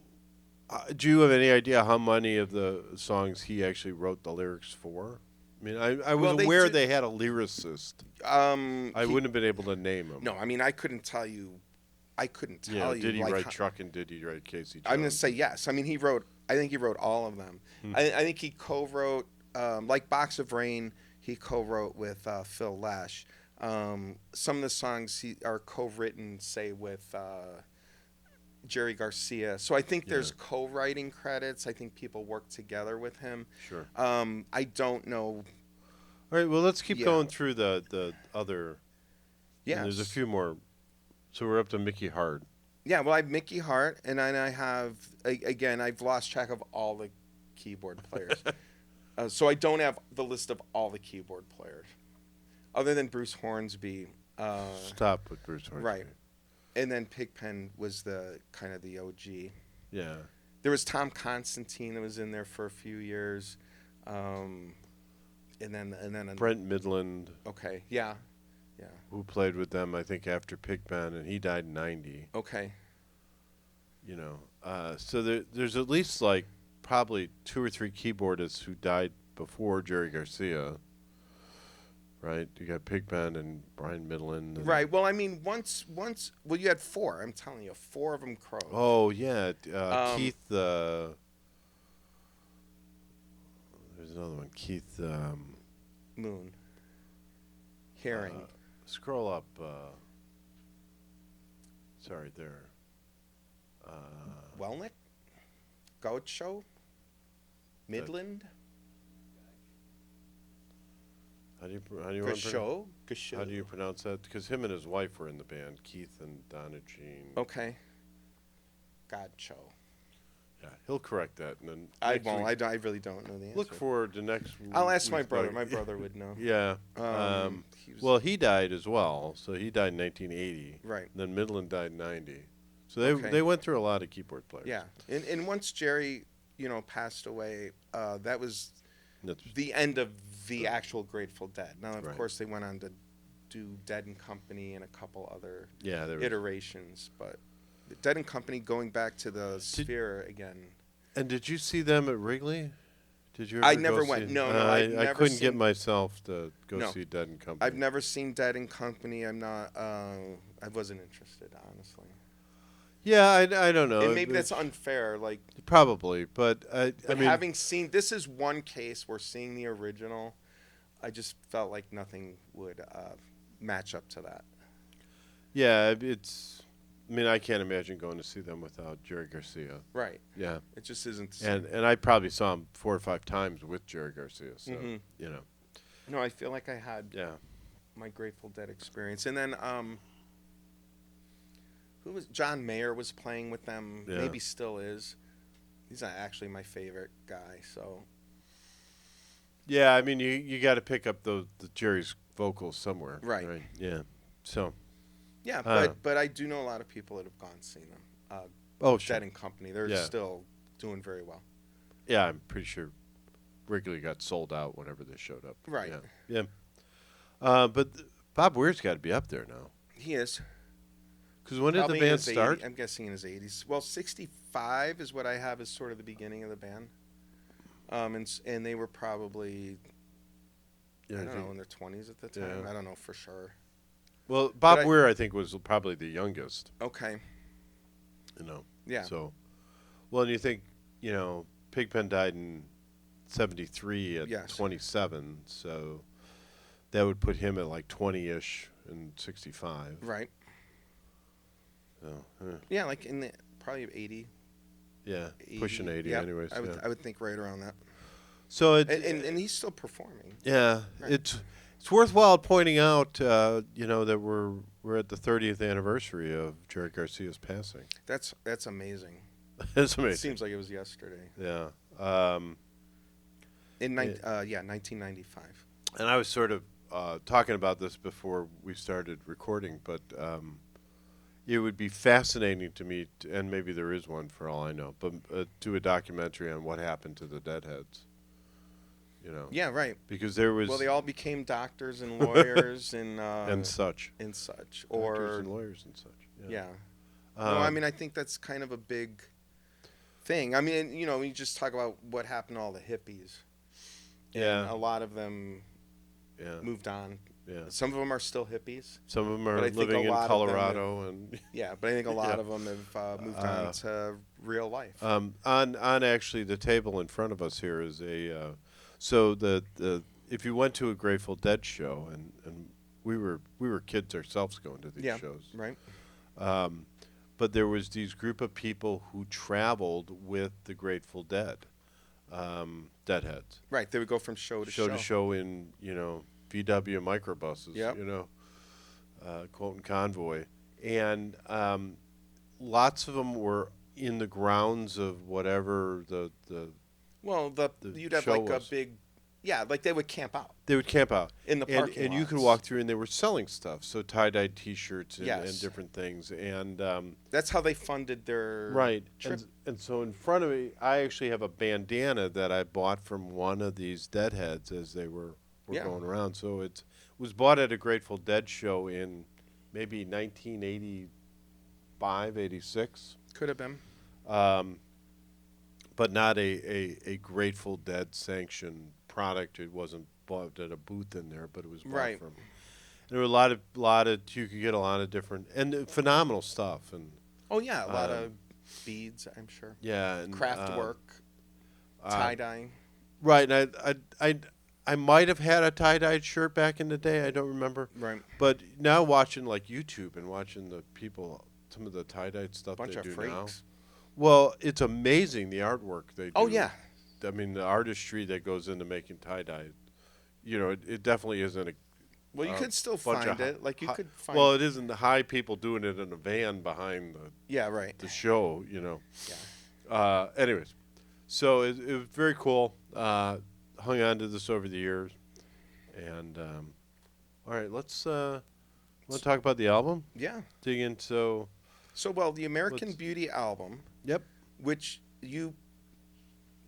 do you have any idea how many of the songs he actually wrote the lyrics for? I mean, I was aware they had a lyricist. I wouldn't have been able to name him. No, I mean, I couldn't tell you. Did he write Truck and did he write Casey Jones? I'm going to say yes. I mean, I think he wrote all of them. I think he co-wrote, like Box of Rain, he co-wrote with Phil Lesh. Some of the songs are co-written, say, with Jerry Garcia. So I think there's co-writing credits. I think people work together with him. Sure. I don't know. All right, well, let's keep going through the other. Yeah. There's a few more. So we're up to Mickey Hart. Yeah, well, I have Mickey Hart, and then I have, again, I've lost track of all the keyboard players. So I don't have the list of all the keyboard players, other than Bruce Hornsby. Stop with Bruce Hornsby. Right. And then Pigpen was the kind of the OG. Yeah. There was Tom Constantine that was in there for a few years. And then Brent Midland. Okay, yeah. Yeah. Who played with them, I think, after Pigpen, and he died in 90. Okay. So there's at least like probably 2 or 3 keyboardists who died before Jerry Garcia. Right? You got Pigpen and Brian Midland. Right. Well, I mean, once, you had 4. I'm telling you, 4 of them crowed. Oh, yeah. Keith, there's another one. Keith, Moon. Herring. Scroll up. Sorry, there. Welnick? Gaucho? Midland? How do you pronounce Gaucho? How do you pronounce that? Because him and his wife were in the band, Keith and Donna Jean. Okay. Gaucho. Yeah, he'll correct that. And then I won't. I really don't know the answer. Look forward to next week. I'll ask my brother. My brother would know. Yeah. Well, he died as well. So he died in 1980. Right. And then Midland died in 90. So they went through a lot of keyboard players. Yeah. And once Jerry, passed away, that was the end of the actual Grateful Dead. Now, of course, they went on to do Dead and Company and a couple other iterations, but Dead and Company going back to the Sphere again. And did you see them at Wrigley? Did you? I never went. No, I couldn't get myself to go see Dead and Company. I've never seen Dead and Company. I'm not. I wasn't interested, honestly. Yeah, I don't know. And maybe that's unfair. Probably, but I mean, having seen this is one case where seeing the original, I just felt like nothing would match up to that. Yeah, it's. I mean, I can't imagine going to see them without Jerry Garcia. Right. Yeah. It just isn't the same. And I probably saw him 4 or 5 times with Jerry Garcia. So No, I feel like I had my Grateful Dead experience, and then who was John Mayer was playing with them? Yeah. Maybe still is. He's not actually my favorite guy. So. Yeah, I mean, you got to pick up the Jerry's vocals somewhere. Right. Yeah. So. Yeah, but I do know a lot of people that have gone and seen them. Sure. Dead and Company. They're still doing very well. Yeah, I'm pretty sure Wrigley got sold out whenever they showed up. Right. Yeah. But Bob Weir's got to be up there now. He is. Because when did the Probably in band his start? 80s, I'm guessing in his 80s. Well, 65 is what I have as sort of the beginning of the band. And they were probably, I don't know, in their 20s at the time. Yeah. I don't know for sure. Well, Bob Weir, I think, was probably the youngest. Okay. You know. Yeah. So, well, and you think, you know, Pigpen died in 73 at 27, so that would put him at like 20-ish in 65. Right. So, yeah, like in the probably 80. Yeah, 80, pushing 80 anyways. I would think right around that. So and he's still performing. Yeah, right. It's worthwhile pointing out, you know, that we're at the 30th anniversary of Jerry Garcia's passing. That's amazing. It's amazing. It seems like it was yesterday. Yeah. 1995. And I was sort of talking about this before we started recording, but it would be fascinating to me, and maybe there is one for all I know, but do a documentary on what happened to the Deadheads. You know. Yeah, right. Because there was. Well, they all became doctors and lawyers and such. And such. Doctors and lawyers and such. Yeah. No, I mean, I think that's kind of a big thing. I mean, you know, we just talk about what happened to all the hippies. Yeah. And a lot of them moved on. Yeah. Some of them are still hippies. Some of them are living in Colorado and. Yeah, but I think a lot of them have moved on to real life. On actually the table in front of us here is a. So the if you went to a Grateful Dead show, and we were kids ourselves going to these shows, right? But there was these group of people who traveled with the Grateful Dead, Deadheads. Right, they would go from show to show in, you know, VW microbuses, you know, Colton Convoy, and lots of them were in the grounds of whatever the you'd have like a big, like they would camp out. They would camp out in the parking and you could walk through, and they were selling stuff, so tie-dyed T-shirts and different things, and that's how they funded their trip. And so in front of me, I actually have a bandana that I bought from one of these Deadheads as they were going around. So it was bought at a Grateful Dead show in maybe 1985, 86. Could have been. But not a Grateful Dead sanctioned product. It wasn't bought at a booth in there, but it was bought from. There were a lot of you could get a lot of different and phenomenal stuff, and a lot of beads, I'm sure. Yeah, and craft work, tie dyeing. Right, and I might have had a tie-dyed shirt back in the day. I don't remember. Right. But now watching like YouTube and watching the people, some of the tie-dyed stuff Bunch they of do freaks. now. Well, it's amazing the artwork they do. Oh yeah. I mean, the artistry that goes into making tie-dye. You know, it definitely isn't a. Well, you could still find it. Like you could find. Well, it isn't the high people doing it in a van behind the. The show, you know. Yeah. Anyways, so it was very cool. Hung on to this over the years, and all right, let's want to talk about the album. Yeah. Dig into. So the American Beauty album. Yep. Which you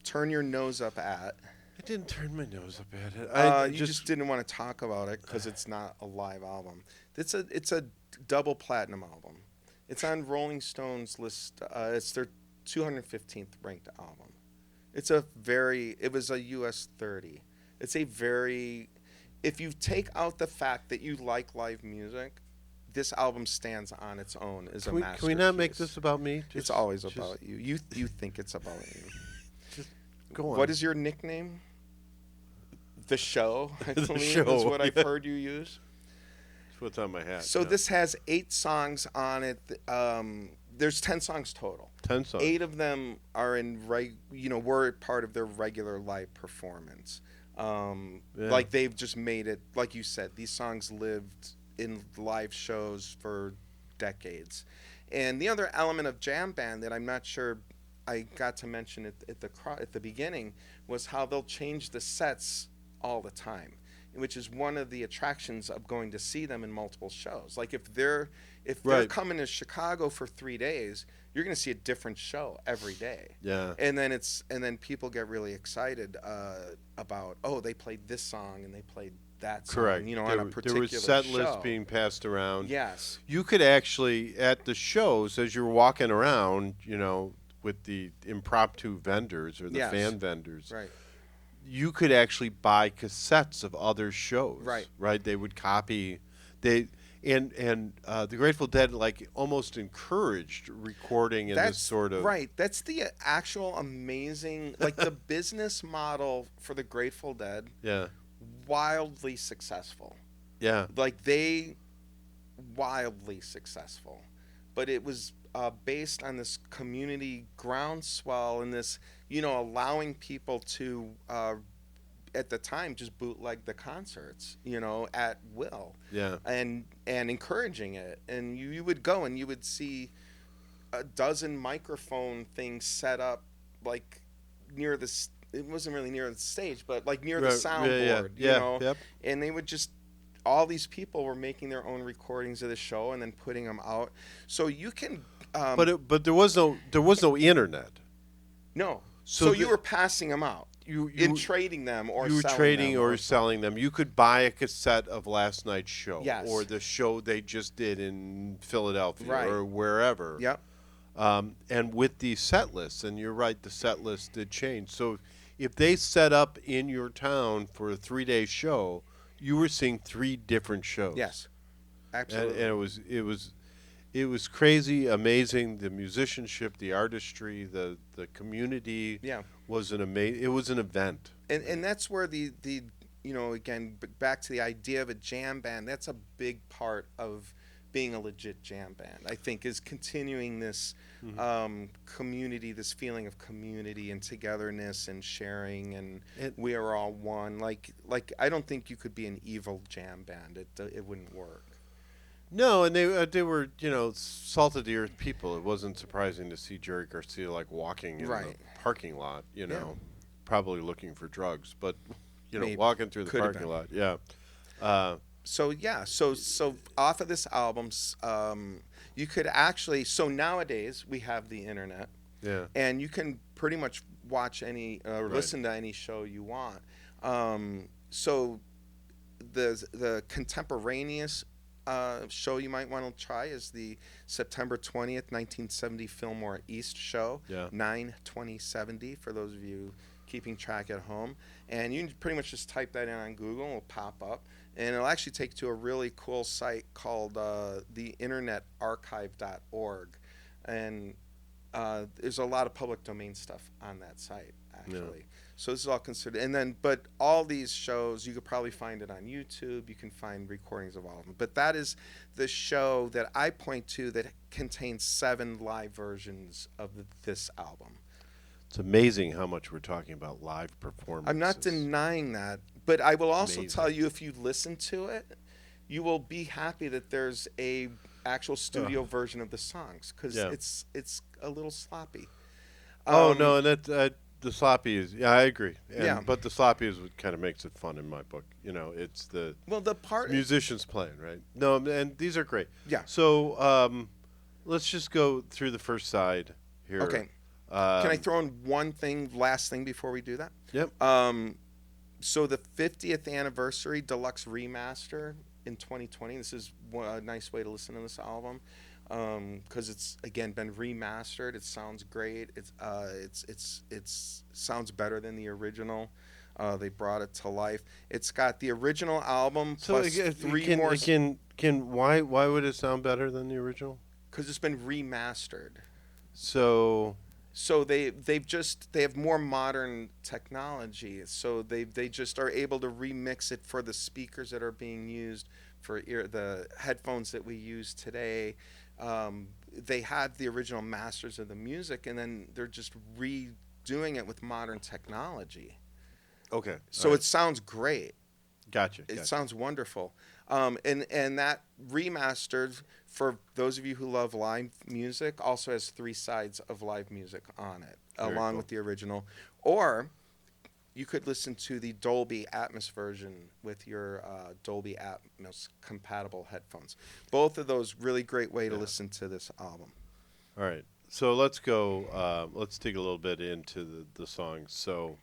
turn your nose up at. I didn't turn my nose up at it. You just didn't want to talk about it because it's not a live album. It's a double platinum album. It's on Rolling Stone's list. It's their 215th ranked album. It was a US 30. It's a very, if you take out the fact that you like live music, this album stands on its own as a masterpiece. Can we not make this about me? It's always about you. You think it's about you. Just go on. What is your nickname? The Show, I believe, is what I've heard you use. That's what's on my hat. So this has 8 songs on it. There's 10 songs total. 10 songs. 8 of them are were part of their regular live performance. Like they've just made it, like you said, these songs lived in live shows for decades. And the other element of jam band that I'm not sure I got to mention at the beginning was how they'll change the sets all the time, which is one of the attractions of going to see them in multiple shows. Like if they're coming to Chicago for 3 days, you're going to see a different show every day. Yeah. And then people get really excited about, they played this song and they played that song, Correct. on a There particular was set show. lists being passed around. Yes. You could actually, at the shows, as you're walking around, with the impromptu vendors or the Yes. fan vendors, Right. you could actually buy cassettes of other shows. Right. Right. They would copy. And the Grateful Dead almost encouraged recording in this sort of right. That's the actual amazing the business model for the Grateful Dead. Yeah. Wildly successful. Yeah. They wildly successful, but it was based on this community groundswell and this allowing people to at the time just bootleg the concerts at will. Yeah. And encouraging it, and you would go and you would see a dozen microphone things set up near the it wasn't really near the stage, but near the soundboard, Yep. and they would just all these people were making their own recordings of the show and then putting them out. So you can but there was no internet. no. So So you were passing them out. You Trading them or you were selling trading them or selling them. You could buy a cassette of last night's show, Yes. or the show they just did in Philadelphia, Right. or wherever. Yep. And with the set lists, and you're right, the set list did change. So if they set up in your town for a 3-day show, you were seeing 3 different shows. Yes. And Absolutely. it was crazy, amazing. The musicianship, the artistry, the community. Yeah. Was an amazing. It was an event. And that's where the again back to the idea of a jam band. That's a big part of being a legit jam band, I think, is continuing this community, this feeling of community and togetherness and sharing, and we are all one. Like I don't think you could be an evil jam band. It wouldn't work. No, and they were salt of the earth people. It wasn't surprising to see Jerry Garcia walking in Right. the parking lot. Yeah. Probably looking for drugs, but Maybe. walking through the Could have parking been. lot. Yeah. So off of this album, you could actually. So nowadays we have the internet, Yeah. and you can pretty much watch any or Right. listen to any show you want. So the contemporaneous show you might want to try is the September 20th, 1970 Fillmore East show. Yeah. 9/20/70 for those of you keeping track at home. And you can pretty much just type that in on Google, it'll pop up. And it'll actually take you to a really cool site called the internetarchive.org. And there's a lot of public domain stuff on that site, actually. Yeah. So this is all considered. And then, but all these shows, you could probably find it on YouTube. You can find recordings of all of them. But that is the show that I point to that contains 7 live versions of this album. It's amazing how much we're talking about live performances. I'm not denying that, but I will also Amazing. tell you, if you listen to it, you will be happy that there's a actual studio version of the songs, because it's a little sloppy. No, and that the sloppy is. Yeah, I agree. Yeah. But the sloppy is what kind of makes it fun in my book. It's the part musicians playing, right? No, and these are great. Yeah. So let's just go through the first side here. Okay. Can I throw in one last thing before we do that? Yep. So the 50th anniversary deluxe remaster in 2020. This is a nice way to listen to this album, because it's again been remastered. It sounds great. It's sounds better than the original. They brought it to life. It's got the original album plus 3 more. Why would it sound better than the original? Because it's been remastered. So they have more modern technology. So they just are able to remix it for the speakers that are being used for the headphones that we use today. They had the original masters of the music, and then they're just redoing it with modern technology. Okay. So it sounds great. Gotcha. It sounds wonderful. And that remastered, for those of you who love live music, also has 3 sides of live music on it, Very along cool. with the original. Or you could listen to the Dolby Atmos version with your Dolby Atmos compatible headphones. Both of those really great way to listen to this album. All right. So let's go. Let's dig a little bit into the songs. So,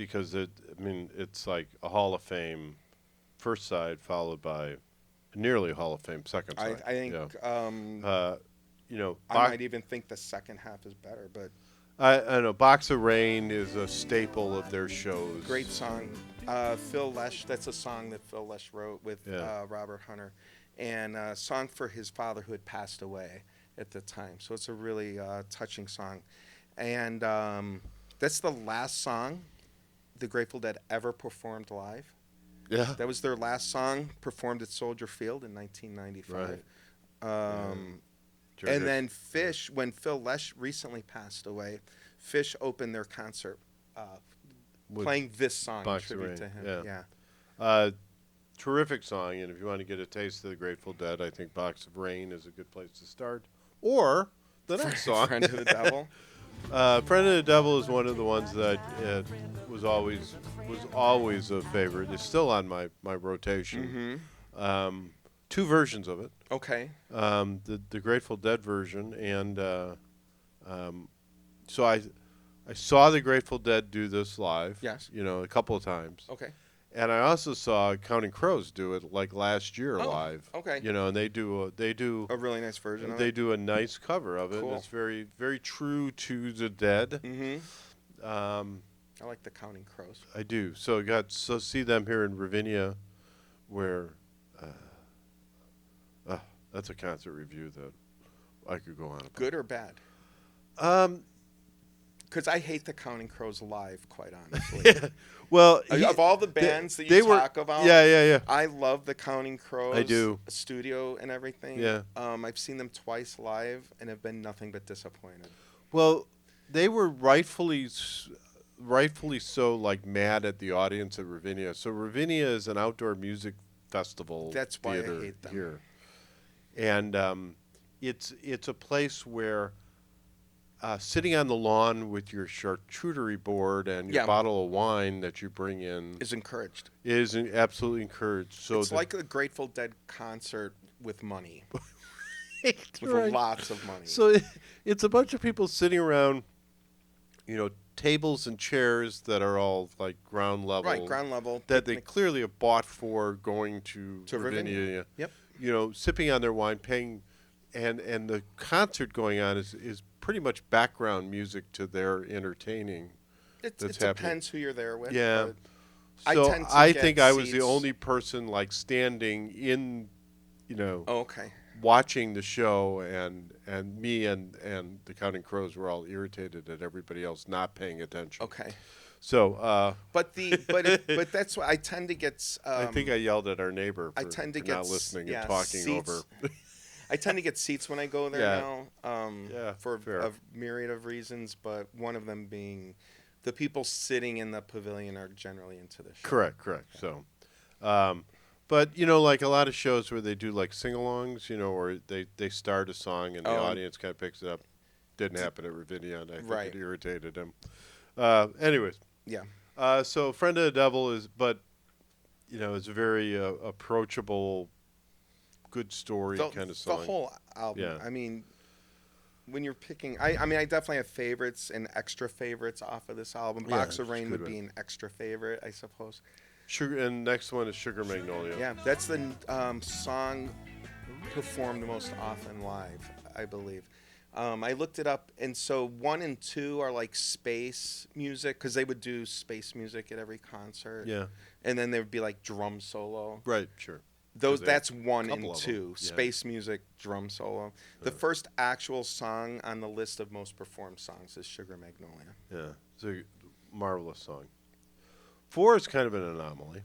because it's like a Hall of Fame first side followed by nearly Hall of Fame second side. I think I might even think the second half is better, but I know Box of Rain is a staple of their shows. great song. Phil Lesh, that's a song that Phil Lesh wrote with Robert Hunter, and a song for his father who had passed away at the time. So it's a really touching song. And that's the last song the Grateful Dead ever performed live. Yeah. That was their last song performed at Soldier Field in 1995. Right. And then Phish, when Phil Lesh recently passed away, Phish opened their concert playing this song in tribute to him. Yeah. Terrific song, and if you want to get a taste of the Grateful Dead, I think Box of Rain is a good place to start. Or the next song. Friend of the Devil. Friend of the Devil is one of the ones that was always a favorite. It's still on my rotation. Mm-hmm. Two versions of it. Okay. The Grateful Dead version, and so I saw the Grateful Dead do this live. Yes. A couple of times. Okay. And I also saw Counting Crows do it like last year live. Okay. And they do a really nice version. They do a nice cover of it. Cool. And it's very, very true to the Dead. Mm-hmm. I like the Counting Crows. I do. So see them here in Ravinia, where that's a concert review that I could go on about. Good or bad? Because I hate the Counting Crows live, quite honestly. Well, of all the bands that you talk about, yeah. I love the Counting Crows. I do. Studio and everything. Yeah. I've seen them twice live and have been nothing but disappointed. Well, they were rightfully so, like, mad at the audience at Ravinia. So Ravinia is an outdoor music festival. That's why I theater hate them. Here. And it's a place where sitting on the lawn with your charcuterie board and your bottle of wine that you bring in is encouraged. Is absolutely encouraged. So it's like a Grateful Dead concert with money. With lots of money. So it's a bunch of people sitting around, tables and chairs that are all like ground level. Right, ground level. That they clearly have bought for going to Ravinia. Yep. Sipping on their wine, paying, and the concert going on is pretty much background music to their entertaining. It depends who you're there with. Yeah. So I think I was the only person like standing in, watching the show, and me and the Counting Crows were all irritated at everybody else not paying attention. Okay. So, but that's why I tend to get. I think I yelled at our neighbor for not listening and talking seats. over. I tend to get seats when I go there now. For fair. a myriad of reasons, but one of them being the people sitting in the pavilion are generally into the show. Correct. So, but like a lot of shows where they do like sing-alongs, or they start a song and the audience kind of picks it up. Didn't happen at Ravinia, and I think it irritated him. Anyways. Yeah. So Friend of the Devil is a very approachable, good story kind of song. The whole album. Yeah. I mean, when you're picking, I definitely have favorites and extra favorites off of this album. Box of Rain would be an extra favorite, I suppose. Sugar, and next one is Sugar Magnolia. Yeah, that's the song performed most often live, I believe. I looked it up, and so 1 and 2 are like space music, because they would do space music at every concert. Yeah. And then there would be like drum solo. Right, sure. That's 1 and 2. Space music, drum solo. The first actual song on the list of most performed songs is Sugar Magnolia. Yeah, it's a marvelous song. 4 is kind of an anomaly.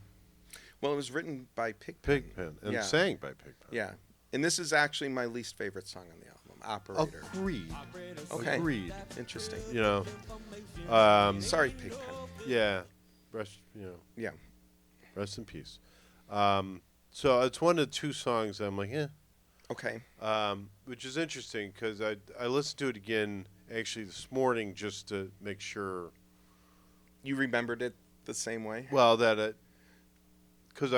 Well, it was written by Pigpen. And sang by Pigpen. Yeah. And this is actually my least favorite song on the album, Operator. Agreed. Okay. Agreed. Interesting. Sorry, Pigpen. Yeah. Rest in peace. So it's one of the 2 songs I'm like, Okay. Which is interesting because I listened to it again actually this morning just to make sure. You remembered it the same way? Well, because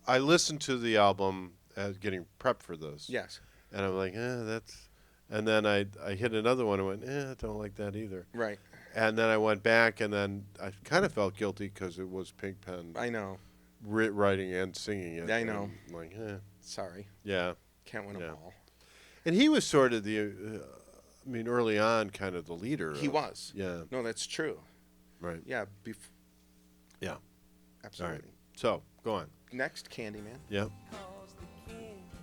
I listened to the album as getting prepped for this. Yes. And I'm like, that's. And then I hit another one and went, I don't like that either. Right. And then I went back, and then I kind of felt guilty because it was Pigpen I know. writing and singing it. I know. And I'm like, eh. Sorry. Yeah. Can't win Yeah. them all. And he was sort of early on, kind of the leader. He was. Yeah. No, that's true. Right. Yeah. Yeah. Absolutely. All right. So, go on. Next, Candyman. Yep.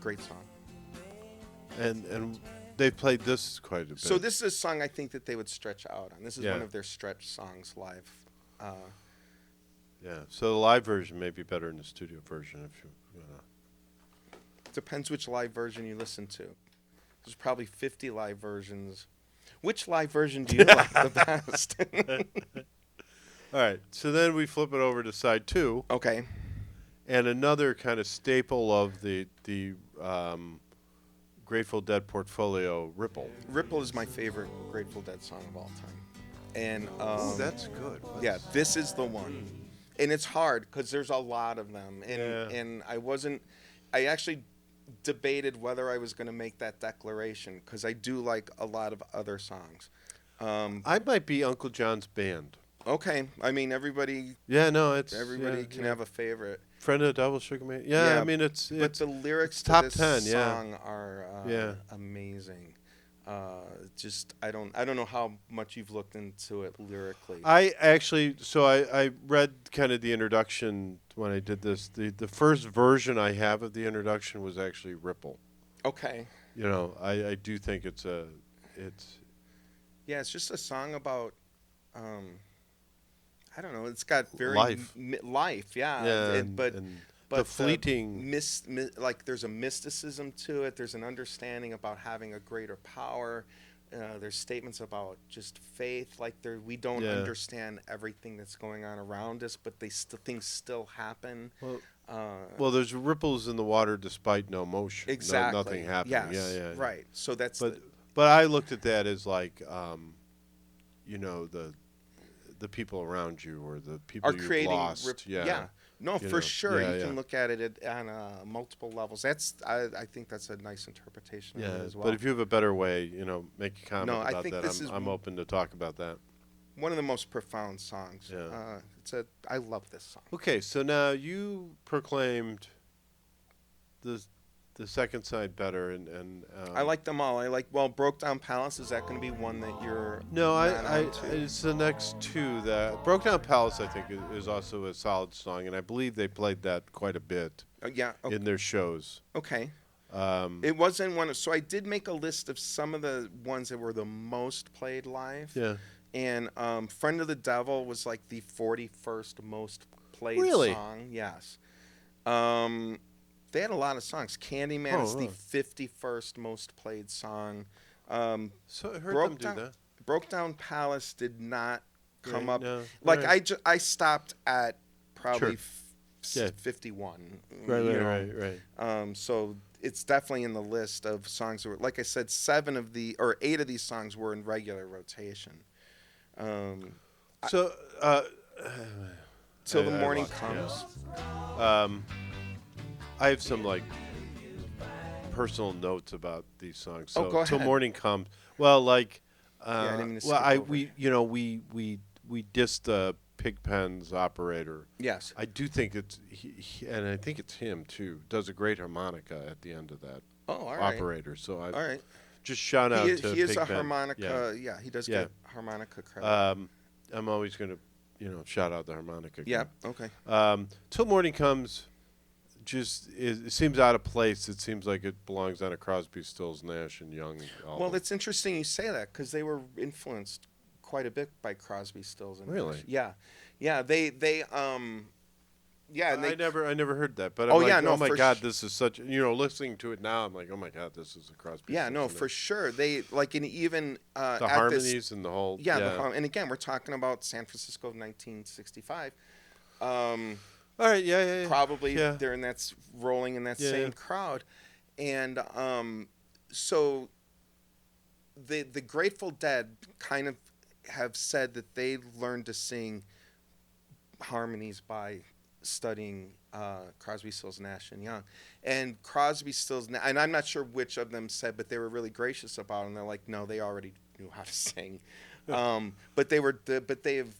Great song. And they played this quite a bit. So this is a song I think that they would stretch out on. This is Yeah. one of their stretch songs live. Yeah. So the live version may be better than the studio version if you wanna. Depends which live version you listen to. There's probably 50 live versions. Which live version do you like the best? All right. So then we flip it over to side 2. Okay. And another kind of staple of the Grateful Dead portfolio, Ripple. Ripple is my favorite Grateful Dead song of all time. And Oh, that's good. yeah, this is the one. And it's hard because there's a lot of them. And I actually debated whether I was going to make that declaration because I do like a lot of other songs. I might be Uncle John's band. Okay. I mean, everybody Yeah, no, it's can have a favorite. Friend of the Devil, Sugar Man. Yeah, I mean it's But the lyrics to top this 10, song are Yeah. amazing. Just I don't know how much you've looked into it lyrically. I actually I read kind of the introduction when I did this. The first version I have of the introduction was actually Ripple. Okay. You know, I do think it's Yeah, it's just a song about I don't know. It's got very life. Life, yeah. and But the fleeting like there's a mysticism to it. There's an understanding about having a greater power. There's statements about just faith. Like we don't understand everything that's going on around us, but things still happen. Well, there's ripples in the water despite no motion. Exactly. Nothing happening. Yes. Yeah. Right. So that's. But I looked at that as like, you know, the people around you or the people are you've creating lost. Yeah. No, for sure. Yeah, you can look at it on multiple levels. I think that's a nice interpretation of it as well. But if you have a better way, you know, make a comment I about think that. this is I'm open to talk about that. one of the most profound songs. Yeah. I love this song. Okay, so now you proclaimed the second side better, and I like them all. Broke Down Palace. Is that going to be one that you're? No, not onto? it's the next two that Broke Down Palace. I think is also a solid song, and I believe they played that quite a bit. Yeah. Okay. In their shows. Okay. It wasn't one. So I did make a list of some of the ones that were the most played live. Yeah. And Friend of the Devil was like the 41st most played song. Yes. They had a lot of songs. Candyman is the 51st most played song. So I heard them do that. Broke Down Palace did not come up. No, like right. I stopped at probably 51. Right. So it's definitely in the list of songs that were, like I said, 8 of these songs were in regular rotation. Till the Morning Comes. Yeah. I have some like personal notes about these songs. So go ahead. Till Morning Comes. Well, like, I didn't mean to skip over. we dissed the Pigpen's operator. Yes. I do think it's and I think it's him too. Does a great harmonica at the end of that. Oh, all right. Operator. So all right. Just shout out to Pigpen. He is a harmonica. Yeah, he does get harmonica credit. I'm always going to, shout out the harmonica. Yeah. Okay. Till Morning Comes. It seems out of place. It seems like it belongs on a Crosby, Stills, Nash and Young album. Well, it's interesting you say that because they were influenced quite a bit by Crosby, Stills, and really, Nash. Yeah. They And I never heard that. But no, oh my God, this is such. Listening to it now, I'm like, oh my God, this is a Crosby. Yeah, no, for sure. They like, and even the harmonies and the whole. And again, we're talking about San Francisco of 1965. All right, yeah. Probably they're rolling in that same crowd, and so the Grateful Dead kind of have said that they learned to sing harmonies by studying Crosby, Stills, Nash and Young, and Crosby, Stills, and I'm not sure which of them said, but they were really gracious about it. And they're like, no, they already knew how to sing. But they've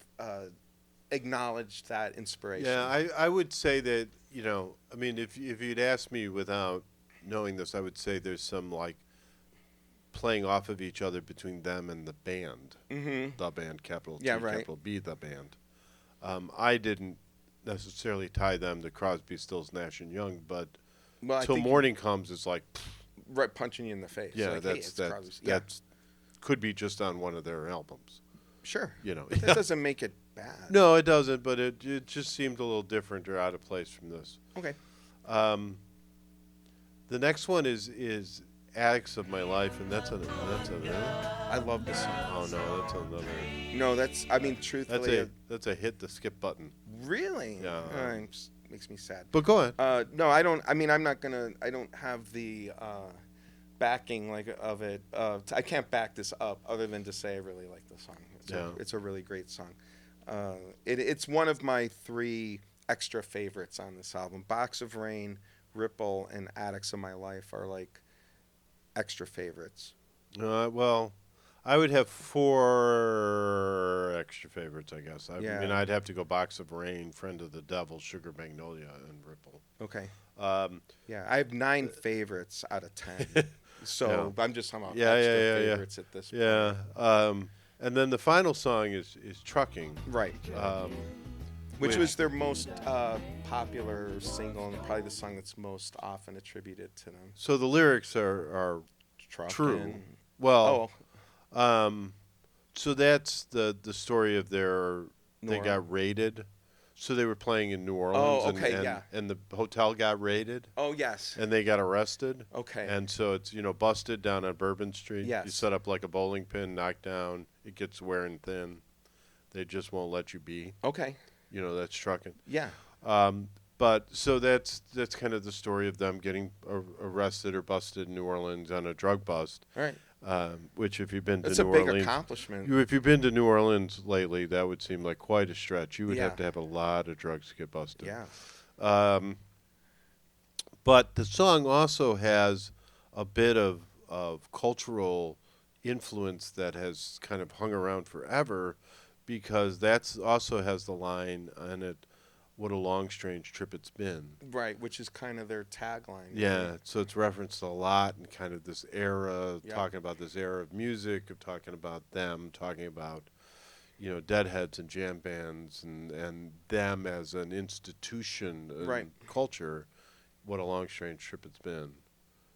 acknowledged that inspiration. Yeah, I would say that, I mean, if you'd asked me without knowing this, I would say there's some like playing off of each other between them and the band. Mm-hmm. The band, capital T, Yeah, right. capital B, the band. I didn't necessarily tie them to Crosby, Stills, Nash and Young, but Till Morning Comes is like, right, punching you in the face. yeah, like, that's hey, that's could be just on one of their albums. Sure. But that doesn't make it bad. No, it doesn't. But it just seemed a little different or out of place from this. Okay. The next one is Addicts of My Life, and that's a I love this song. oh no, that's another. No, I mean, truthfully. That's a hit the skip button. Really? Yeah. It just makes me sad. But go ahead. No, I don't. I mean, I don't have the backing of it. I can't back this up other than to say I really like the song. It's a really great song. It's one of my 3 extra favorites on this album. Box of Rain, Ripple, and Addicts of My Life are like extra favorites. Well, I would have 4 extra favorites, I guess. I mean, I'd have to go Box of Rain, Friend of the Devil, Sugar Magnolia, and Ripple. Okay. Yeah, I have 9 favorites out of 10. So I'm just talking about extra favorites at this point. Yeah. And then the final song is Trucking. Right. Which was their most popular single and probably the song that's most often attributed to them. So the lyrics are Truckin'. true. Well, so that's the story of they got raided. So they were playing in New Orleans. Oh, okay, and the hotel got raided. Oh, yes. And they got arrested. Okay. And so it's, busted down on Bourbon Street. Yes. You set up like a bowling pin, knocked down. It gets wearing thin. They just won't let you be. Okay. That's trucking. Yeah. But so that's kind of the story of them getting arrested or busted in New Orleans on a drug bust. All right. Which, if you've been to New New Orleans, that's a big accomplishment. If you've been to New Orleans lately, that would seem like quite a stretch. You would have to have a lot of drugs to get busted. Yeah. But the song also has a bit of cultural influence that has kind of hung around forever, because that's also has the line on it, "What a long, strange trip it's been." Right, which is kind of their tagline. Yeah, right? so it's referenced a lot in kind of this era, Yep. talking about this era of music, of talking about them, talking about, Deadheads and jam bands and them as an institution and culture. What a long, strange trip it's been.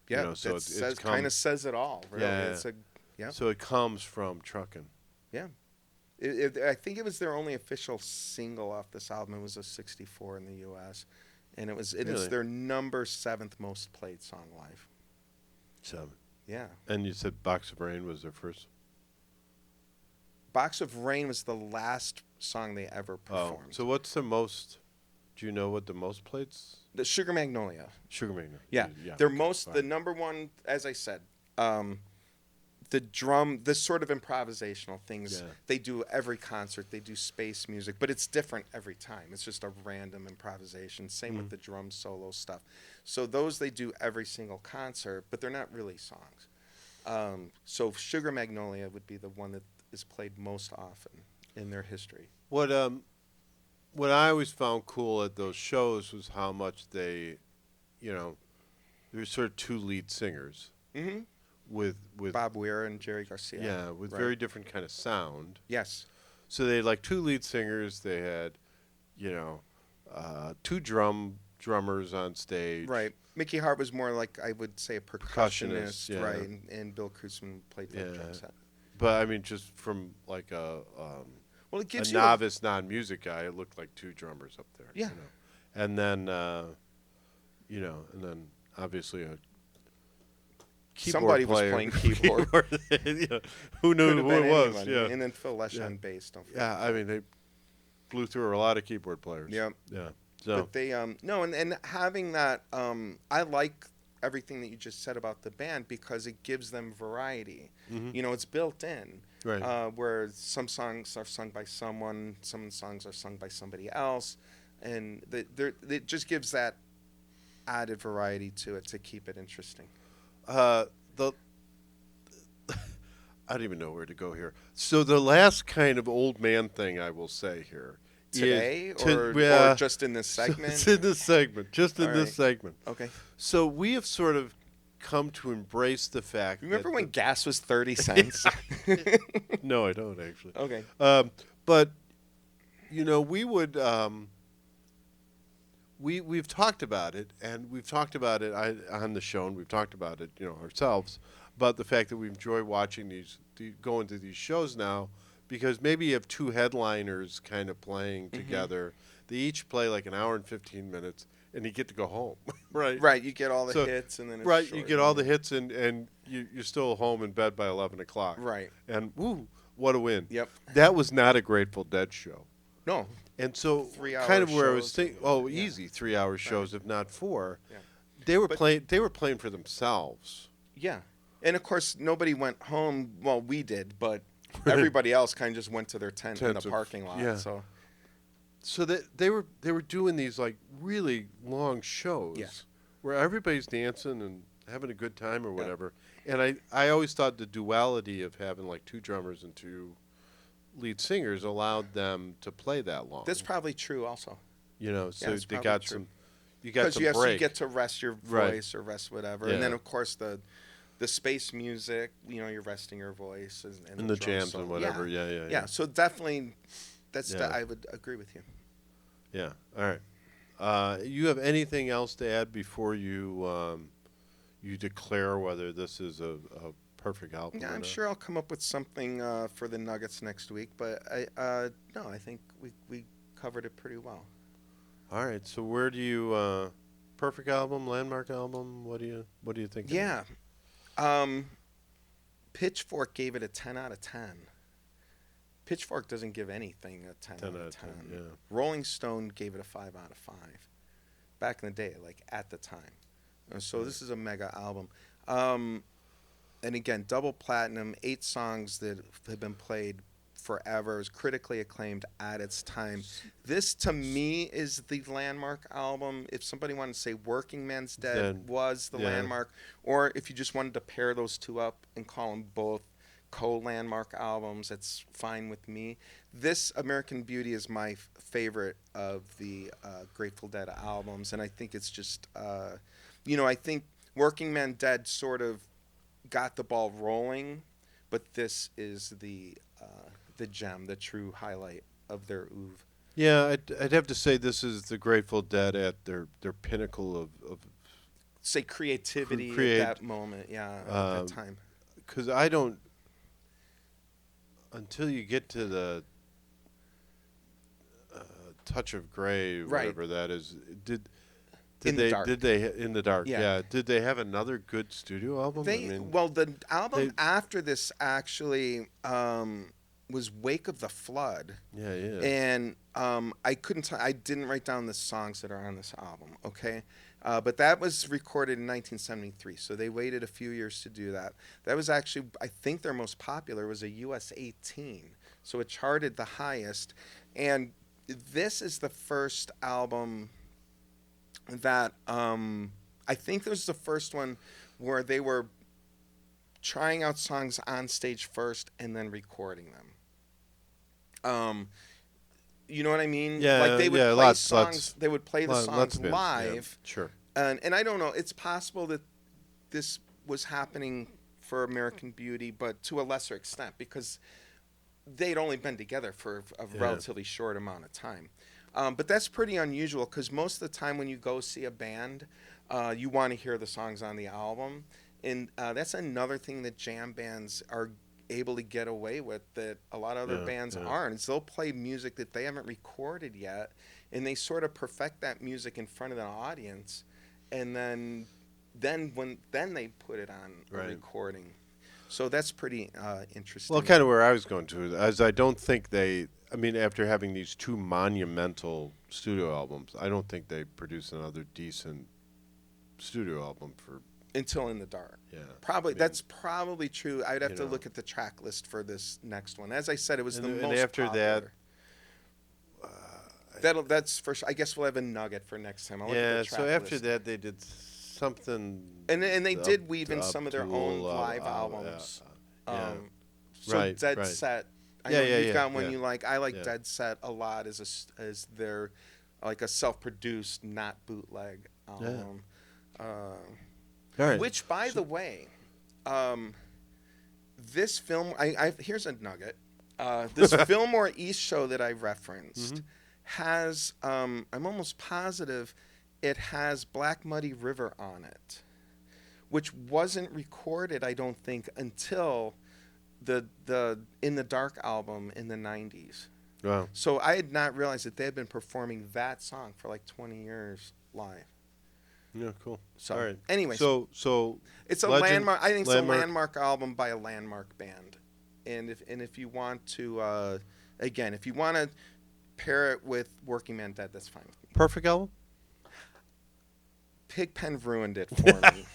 Yeah, so it kind of says it all. Really. Yeah. So it comes from trucking. Yeah. I think it was their only official single off this album. It was a 64 in the U.S. And it is their number 7th most played song live. 7. Yeah. And you said Box of Rain was their first? Box of Rain was the last song they ever performed. Oh, so what's the most? Do you know what the most played? The Sugar Magnolia. Sugar Magnolia. Yeah. The number one, as I said, the drum, this sort of improvisational things, they do every concert. They do space music, but it's different every time. It's just a random improvisation. Same with the drum solo stuff. So those they do every single concert, but they're not really songs. So Sugar Magnolia would be the one that is played most often in their history. What I always found cool at those shows was how much they, there were sort of 2 lead singers. Mm-hmm. With Bob Weir and Jerry Garcia. Yeah, with very different kind of sound. Yes. So they had like 2 lead singers. They had, 2 drummers on stage. Right. Mickey Hart was more like, I would say, a percussionist, yeah. right? And Bill Kreutzmann played the drum set. But I mean, just from like a it gives novice non-music guy, it looked like 2 drummers up there. Yeah. And then, and then obviously a somebody player. Was playing keyboard. Who knew who it was? Anybody. Yeah. And then Phil Lesh on bass. Don't forget. Yeah, I mean, they blew through a lot of keyboard players. Yeah. Yeah. So. But they and having that I like everything that you just said about the band because it gives them variety. Mm-hmm. It's built in. Right. Where some songs are sung by someone, some songs are sung by somebody else, and it just gives that added variety to it to keep it interesting. I don't even know where to go here. So the last kind of old man thing I will say here Today, is or just in this so segment? it's in this segment, just in All this right. segment. Okay. So we have sort of come to embrace the fact. Remember that when gas was 30 cents? No, I don't actually. Okay. But we would. We've talked about it, and we've talked about it on the show, and we've talked about it, ourselves, about the fact that we enjoy watching going to these shows now, because maybe you have two headliners kind of playing together. They each play like an hour and 15 minutes, and you get to go home, right? Right. You get all the hits, and then it's right, short, you get all the hits, and you're still home in bed by 11 o'clock. Right. And woo, what a win! Yep. That was not a Grateful Dead show. No. And so, 3 hour kind of where I was shows. thinking, easy 3 hour shows, if not 4. Yeah. They were playing. They were playing for themselves. Yeah. And of course, nobody went home. Well, we did, but everybody else kind of just went to their tent in the parking lot. yeah. So that they were doing these like really long shows, Yeah. where everybody's dancing and having a good time or whatever. And I always thought the duality of having like two drummers and two lead singers allowed them to play that long. that's probably true also. So it's they probably got true. you got Because some you break. get to rest your Right. voice or rest whatever. Yeah. And then, of course, the space music, you're resting your voice. And the drum jams solo. and whatever. Yeah. Yeah, so definitely, Yeah. I would agree with you. Yeah. All right. You have anything else to add before you declare whether this is a perfect album? Yeah, or I'm not? sure I'll come up with something for the Nuggets next week. But no, I think we covered it pretty well. All right. So where do you perfect album, landmark album? What do you think? Yeah. Pitchfork gave it a 10 out of 10. Pitchfork doesn't give anything a 10 out of 10. Yeah. Rolling Stone gave it a 5 out of 5 back in the day, like at the time. So this is a mega album. And again, double platinum, 8 songs that have been played forever. It was critically acclaimed at its time. This, to me, is the landmark album. If somebody wanted to say Working Man's Dead was the landmark, or if you just wanted to pair those two up and call them both co-landmark albums, that's fine with me. This American Beauty is my favorite of the Grateful Dead albums, and I think it's just, I think Working Man Dead sort of got the ball rolling, but this is the gem, the true highlight of their oeuvre. Yeah, I'd have to say this is the Grateful Dead at their pinnacle of say creativity at that moment, at that time. Because I don't, until you get to the Touch of Grey, whatever that is. Did in they the dark. did they in the dark? Yeah. Did they have another good studio album? The album after this actually was Wake of the Flood. Yeah. And I didn't write down the songs that are on this album, okay? But that was recorded in 1973, so they waited a few years to do that. That was actually, I think their most popular was a US 18, so it charted the highest. And this is the first album that, I think this was the first one where they were trying out songs on stage first and then recording them. You know what I mean? Yeah, like they would play lots, songs. They would play the songs bands, live. Yeah, sure. And I don't know. It's possible that this was happening for American Beauty, but to a lesser extent because they'd only been together for a relatively short amount of time. But that's pretty unusual because most of the time when you go see a band, you want to hear the songs on the album, and that's another thing that jam bands are able to get away with that a lot of other bands aren't. Is they'll play music that they haven't recorded yet, and they sort of perfect that music in front of the audience, and then they put it on a recording. So that's pretty interesting. Well, kind of where I was going to, as I don't think after having these two monumental studio albums, I don't think they produce another decent studio album for Until in the Dark. Yeah. Probably that's probably true. I'd have to look at the track list for this next one. As I said, it was the most and after popular. That's for sure. I guess we'll have a nugget for next time. I'll look at the track so after list. that they did something, and they did weave in some of their own live albums. So Dead right. Set. I Yeah, know yeah, you've yeah, got one yeah. you like. I like Yeah. Dead Set a lot as their like a self-produced, not bootleg album. All right. Which, by the way, this film. Here's a nugget. This Fillmore East show that I referenced has. I'm almost positive it has Black Muddy River on it, which wasn't recorded, I don't think, until the In the Dark album in the 90s. Wow. So I had not realized that they had been performing that song for like 20 years live. Yeah, cool. So, all right. anyways, So it's a Legend, landmark. I think it's a landmark album by a landmark band. And if you want to, again, if you want to pair it with Working Man Dead, that's fine with me. Perfect album? Pigpen ruined it for me.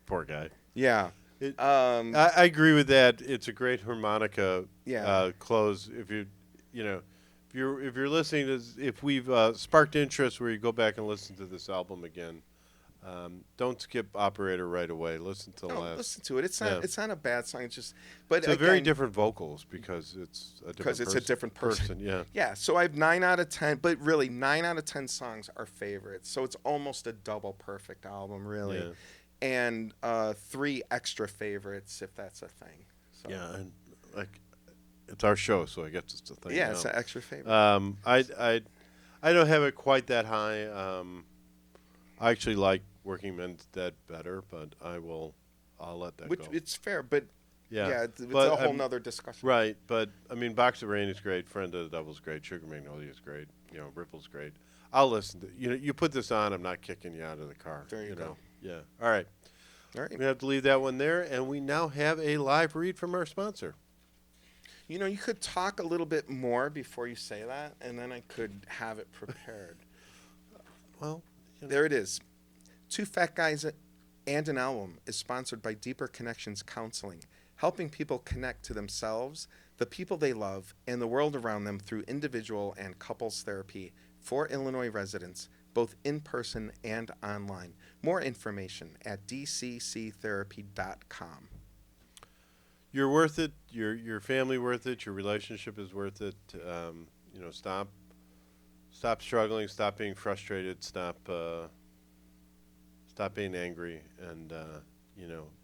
Poor guy. Yeah. I agree with that. It's a great harmonica Yeah. close. If you're listening to this, if we've sparked interest where you go back and listen to this album again, don't skip Operator right away. Listen to the last. Listen to it. It's not a bad song. It's just, but it's again, very different vocals because it's a different person. Yeah. Yeah. So I have 9 out of 10, but really 9 out of 10 songs are favorites. So it's almost a double perfect album, really. Yeah. And 3 extra favorites, if that's a thing. So. Yeah, and like it's our show, so I guess it's a thing. Yeah, now. it's an extra favorite. I don't have it quite that high. I actually like Working Men's Dead better, but I'll let that go. It's fair, but it's but, a whole nother discussion. Right, but I mean, Box of Rain is great. Friend of the Devil's great. Sugar Magnolia is great. Ripple's great. I'll listen to. You put this on, I'm not kicking you out of the car. There you go. Yeah. All right. All right. We have to leave that one there, and we now have a live read from our sponsor. You could talk a little bit more before you say that, and then I could have it prepared. Well, there it is. 2 Fat Guys and an Album is sponsored by Deeper Connections Counseling, helping people connect to themselves, the people they love, and the world around them through individual and couples therapy for Illinois residents, both in person and online. More information at dcctherapy.com. You're worth it. Your family worth it. Your relationship is worth it. Stop struggling. Stop being frustrated. Stop being angry, and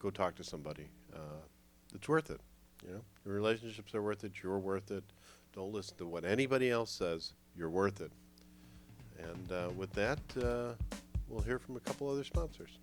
go talk to somebody. It's worth it. Your relationships are worth it. You're worth it. Don't listen to what anybody else says. You're worth it. And with that, we'll hear from a couple other sponsors.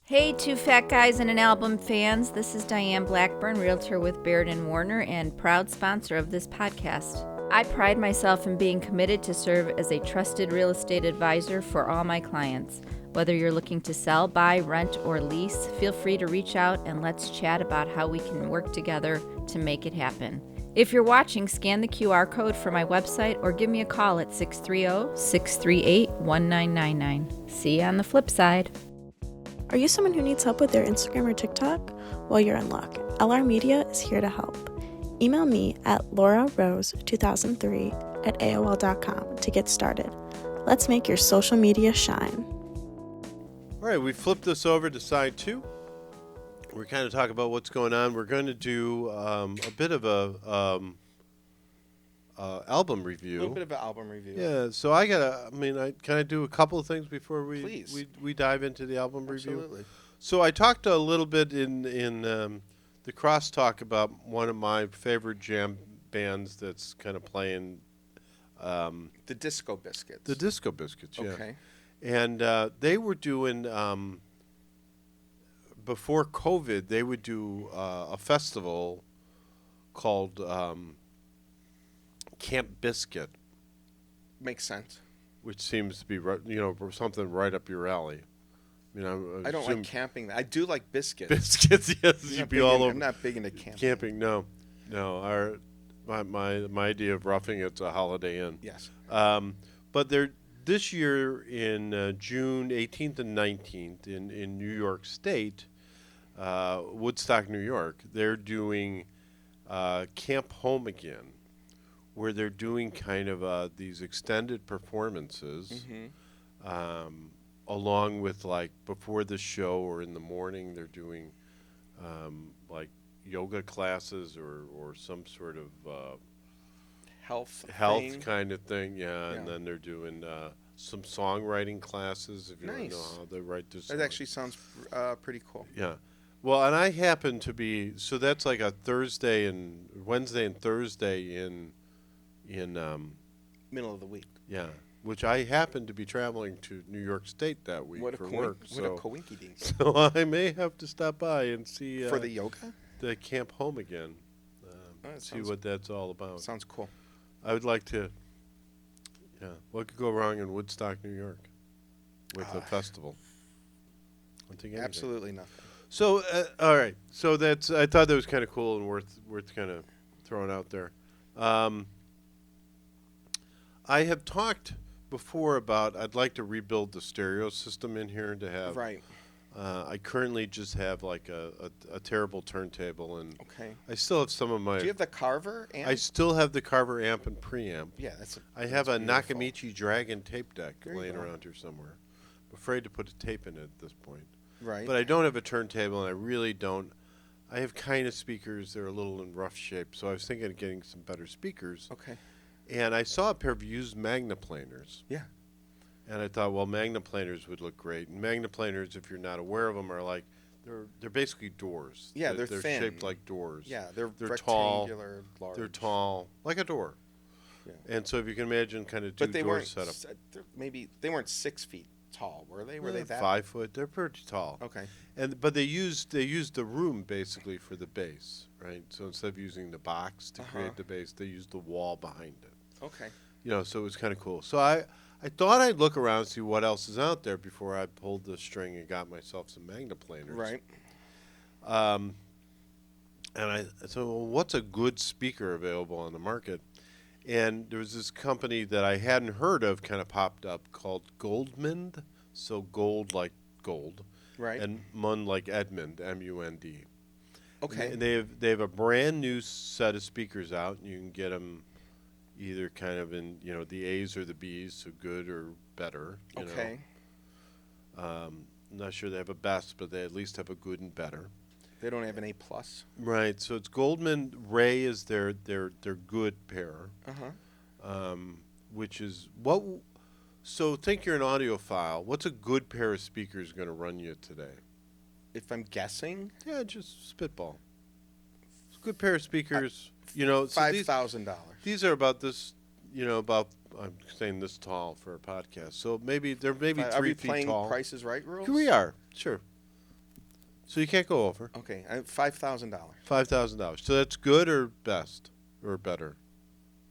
Hey, 2 Fat Guys and an Album fans. This is Diane Blackburn, realtor with Baird & Warner and proud sponsor of this podcast. I pride myself in being committed to serve as a trusted real estate advisor for all my clients. Whether you're looking to sell, buy, rent, or lease, feel free to reach out and let's chat about how we can work together to make it happen. If you're watching, scan the QR code for my website or give me a call at 630-638-1999. See you on the flip side. Are you someone who needs help with their Instagram or TikTok? Well, you're in luck. LR Media is here to help. Email me at laurarose2003@aol.com to get started. Let's make your social media shine. All right, we flipped this over to side 2. We're kind of talking about what's going on. We're going to do a bit of a album review. A little bit of an album review. Yeah, so can I do a couple of things before we dive into the album review? Absolutely. So I talked a little bit in the crosstalk about one of my favorite jam bands that's kind of playing. The Disco Biscuits. The Disco Biscuits, yeah. Okay. And they were doing, before COVID, they would do a festival called Camp Biscuit. Makes sense. Which seems to be, something right up your alley. I don't like camping. I do like biscuits. Biscuits, yes. You'd be all over. I'm not big into camping. Camping, no. My idea of roughing it's a Holiday Inn. Yes. But this year in June 18th and 19th in New York State, Woodstock, New York, they're doing Camp Home Again, where they're doing kind of these extended performances, along with, like, before the show or in the morning, they're doing yoga classes or some sort of Health thing. kind of thing. Yeah, and Yeah. then they're doing some songwriting classes if you want to know Nice. how they write their That songs. actually sounds pretty cool. Yeah. Well, and I happen to be so that's like a Wednesday and Thursday in Middle of the week. yeah, which I happen to be traveling to New York State that week What a for work. what a coinky dink. So I may have to stop by and see For the yoga? the camp home again. That See sounds- what that's all about. Sounds cool. I would like to. Yeah, what could go wrong in Woodstock, New York, with a festival? I don't think anything. Absolutely nothing. So, all right. So that's. I thought that was kind of cool and worth kind of throwing out there. I have talked before about I'd like to rebuild the stereo system in here to have. Right. I currently just have like a terrible turntable, and Okay. I still have some of my. Do you have the Carver amp? I still have the Carver amp and preamp. Yeah, that's. I have a that's beautiful. Nakamichi Dragon tape deck There you laying go. around here somewhere. I'm afraid to put a tape in it at this point. Right. But I don't have a turntable, and I really don't. I have kind of speakers. They're a little in rough shape, so I was thinking of getting some better speakers. Okay. And I saw a pair of used Magnaplaners. Yeah. And I thought, well, Magnaplaners would look great. And Magnaplaners, if you're not aware of them, are like they're basically doors. Yeah, they're they're thin. shaped like doors. Yeah, they're tall. rectangular, large. They're tall, like a door. Yeah. And so if you can imagine, kind of two But they door weren't. setup. Maybe they weren't 6 feet tall, were they? Were they that? 5 foot? They're pretty tall. Okay. But they used the room basically for the base, right? So instead of using the box to create the base, they used the wall behind it. Okay. So it was kind of cool. So I thought I'd look around and see what else is out there before I pulled the string and got myself some Magnaplaners. Right. And I said, well, what's a good speaker available on the market? And there was this company that I hadn't heard of kind of popped up called Goldmund. So gold like gold. Right. And Mund like Edmund, M-U-N-D. Okay. And they have a brand new set of speakers out, and you can get them either kind of in the A's or the B's, so good or better. Okay. I'm not sure they have a best, but they at least have a good and better. They don't have an A plus. Right. So it's Goldmund Ray is their good pair, which is what. So think you're an audiophile. What's a good pair of speakers going to run you today? If I'm guessing, Yeah, just spitball. It's a good pair of speakers. So $5,000. these are about this. I'm saying this tall for a podcast. So they're maybe Are 3 we feet playing tall. Price is Right rules? We are, sure. So you can't go over Okay, $5,000. $5,000. So that's good or best or better.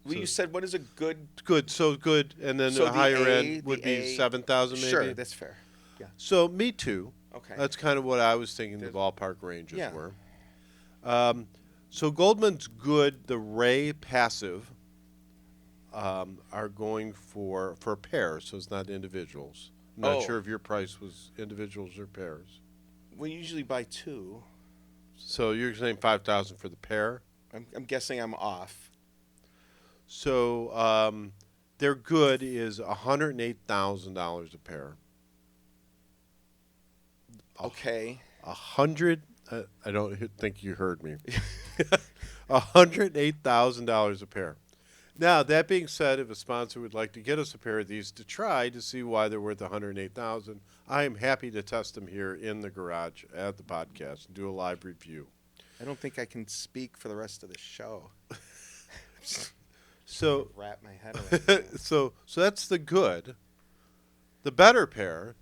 Well, So- you said what is a good? Good, so good, and then So the the higher A, end would the be A- 7,000 maybe. Sure, that's fair. Yeah. So me too. Okay. That's kind of what I was thinking the There's- ballpark ranges Yeah. were. So Goldman's good. The Ray passive are going for a pair, so it's not individuals. I'm not Oh. sure if your price was individuals or pairs. We usually buy two. So you're saying 5,000 for the pair. I'm guessing I'm off. So their good is $108,000 a pair. Okay. 100. I don't think you heard me. $108,000 a pair. Now that being said, if a sponsor would like to get us a pair of these to try to see why they're worth $108,000, I am happy to test them here in the garage at the podcast and do a live review. I don't think I can speak for the rest of the show. So Wrap my head around that. so that's the good. The better pair,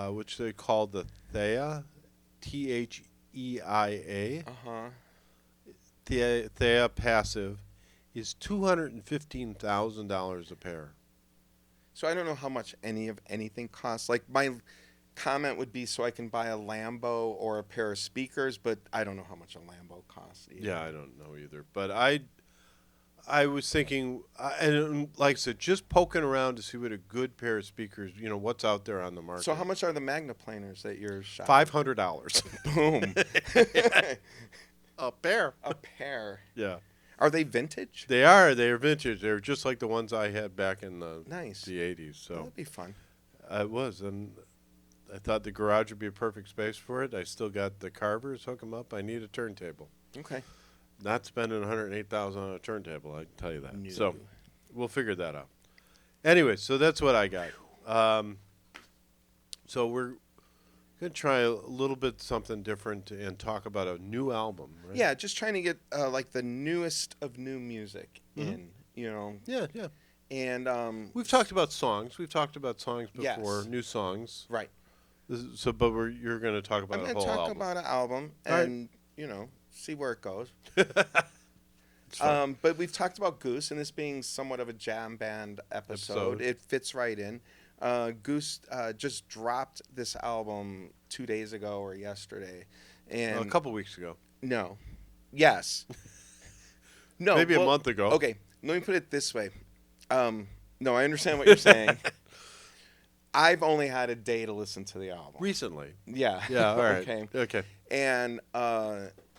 which they call the Thea, Theia, Uh-huh. Thea passive, is $215,000 a pair. So I don't know how much any of anything costs. Like my comment would be so I can buy a Lambo or a pair of speakers, but I don't know how much a Lambo costs either. Yeah, I don't know either. But I was thinking, and like I said, just poking around to see what a good pair of speakers, what's out there on the market. So how much are the Magnaplaners that you're shopping? $500. Boom. A pair. A pair. Yeah. Are they vintage? They are. They are vintage. They're just like the ones I had back in the Nice. the 80s. So That'd be fun. it was, and I thought the garage would be a perfect space for it. I still got the carvers, hook them up. I need a turntable. Okay. Not spending $108,000 on a turntable, I can tell you that. No. So we'll figure that out. Anyway, so that's what I got. So we're going to try a little bit something different and talk about a new album, right? Yeah, just trying to get like the newest of new music in, you know. Yeah, yeah. And We've talked about songs. We've talked about songs Yes. before, new songs. right. But you're going to talk about I'm a going to whole talk album. about an album All right. and, you know, see where it goes. It's fine. But we've talked about Goose, and this being somewhat of a jam band episode. It fits right in. Goose just dropped this album 2 days ago or yesterday. And A couple weeks ago. No. Yes. No. Maybe a month ago. Okay, let me put it this way. No, I understand what you're saying. I've only had a day to listen to the album. Recently. Yeah. Yeah, all right. Okay. Okay. And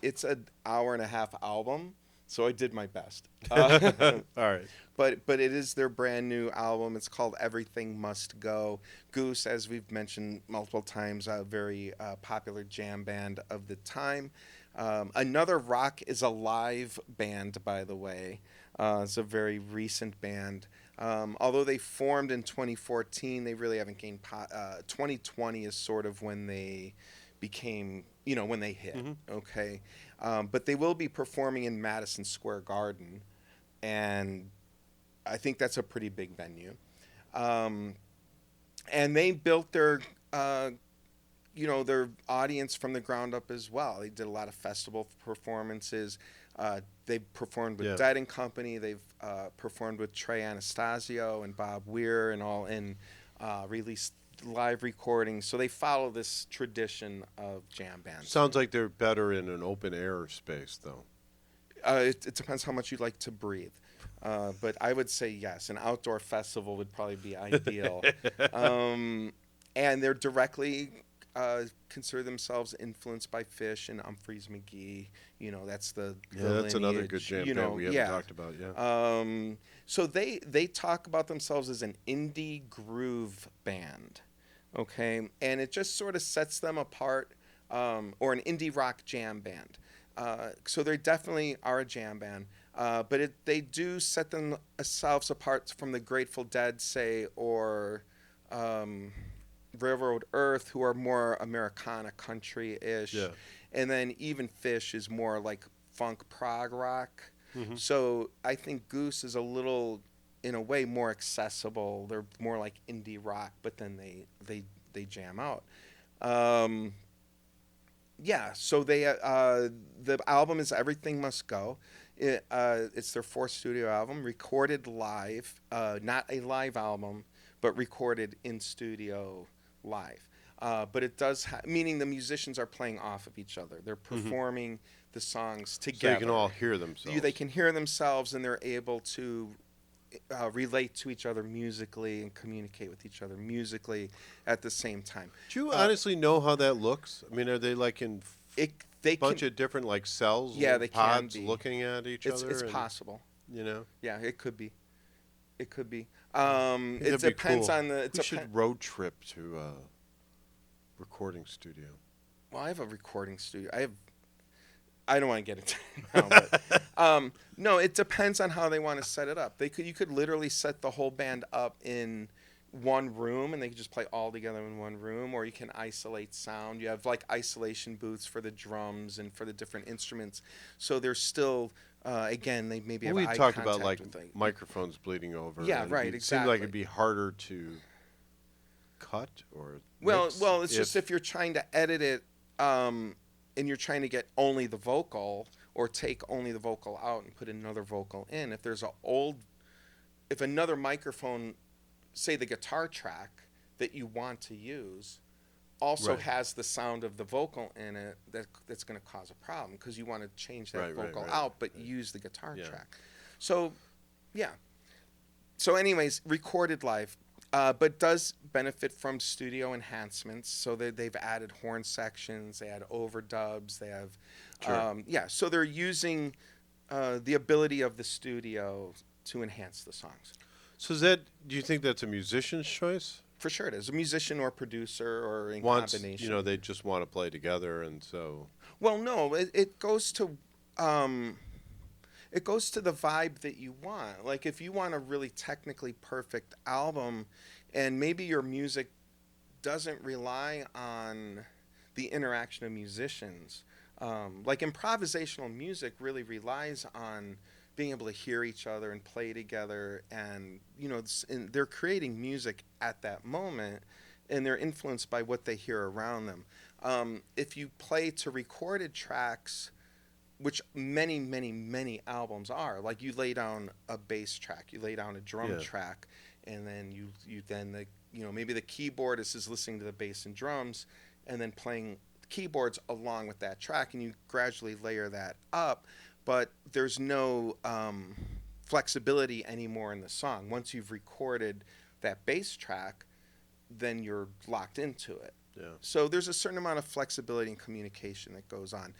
it's an hour and a half album, so I did my best. All right. But it is their brand new album. It's called Everything Must Go. Goose, as we've mentioned multiple times, a very popular jam band of the time. Another Rock is Alive band, by the way. It's a very recent band. Although they formed in 2014, they really haven't gained 2020 is sort of when they became, you know, when they hit. Okay. But they will be performing in Madison Square Garden, and I think that's a pretty big venue. And they built their, their audience from the ground up as well. They did a lot of festival performances. They've performed with Dead and Company. They've performed with Trey Anastasio and Bob Weir and all, and released live recordings. So they follow this tradition of jam bands. Sounds like they're better in an open air space, though. It depends how much you like to breathe. But I would say yes, an outdoor festival would probably be ideal. And they're directly consider themselves influenced by Phish and Humphreys McGee. You know, that's the that's another lineage, good jam you know, band we haven't talked about. Yeah. So they talk about themselves as an indie groove band, okay, and it just sort of sets them apart, or an indie rock jam band. So they definitely are a jam band, but they do set themselves apart from the Grateful Dead, say, or Railroad Earth, who are more Americana country-ish. Yeah. And then even Phish is more like funk prog rock. Mm-hmm. So I think Goose is a little, in a way, more accessible. They're more like indie rock, but then they jam out. So the album is Everything Must Go. It's their fourth studio album, recorded live, not a live album, but recorded in studio live. But it does, meaning the musicians are playing off of each other. They're performing the songs together. So they can all hear themselves. They can hear themselves, and they're able to relate to each other musically and communicate with each other musically at the same time. Do you honestly know how that looks? I mean, are they like in a bunch of different like cells, yeah, they pods can be. looking at each other? It's possible. You know? Yeah, it could be. It could be. That'd It be depends cool. on the. We should road trip to a recording studio. Well, I have a recording studio. I don't want to get into it now, but no, it depends on how they want to set it up. You could literally set the whole band up in one room, and they could just play all together in one room, or you can isolate sound. You have like isolation booths for the drums and for the different instruments. So there's still, again, they maybe have We eye talked about contact like with microphones bleeding over. Yeah, and right, It seemed like it'd exactly. be harder to cut or Well, mix it's just if you're trying to edit it, and you're trying to get only the vocal, or take only the vocal out and put another vocal in. If another microphone, say the guitar track that you want to use, also Right. has the sound of the vocal in it, that's going to cause a problem because you want to change that Right, vocal right, out, but use the guitar Yeah. track. So, yeah. So, anyways, recorded live. But does benefit from studio enhancements. So they've added horn sections, they add overdubs, they have, Sure. So they're using the ability of the studio to enhance the songs. So do you think that's a musician's choice? For sure it is. A musician or producer or in Once, combination. they just want to play together, and so. Well, no, it goes to it goes to the vibe that you want. Like if you want a really technically perfect album, and maybe your music doesn't rely on the interaction of musicians, like improvisational music really relies on being able to hear each other and play together, and and they're creating music at that moment, and they're influenced by what they hear around them. If you play to recorded tracks, which many, many, many albums are, like you lay down a bass track, you lay down a drum track, and then you then maybe the keyboardist is listening to the bass and drums, and then playing keyboards along with that track, and you gradually layer that up, but there's no flexibility anymore in the song. Once you've recorded that bass track, then you're locked into it. Yeah. So there's a certain amount of flexibility and communication that goes on.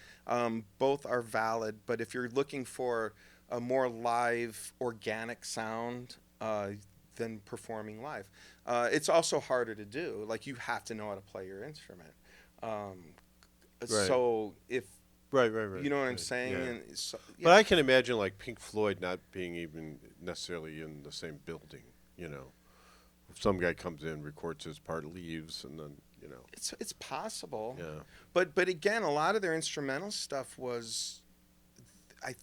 Both are valid, but if you're looking for a more live, organic sound than performing live, it's also harder to do. Like you have to know how to play your instrument. Right. So if Right. you know what I'm saying, Yeah. and so, yeah. But I can imagine like Pink Floyd not being even necessarily in the same building. If some guy comes in, records his part, leaves, and then It's possible. Yeah. But again, a lot of their instrumental stuff was, I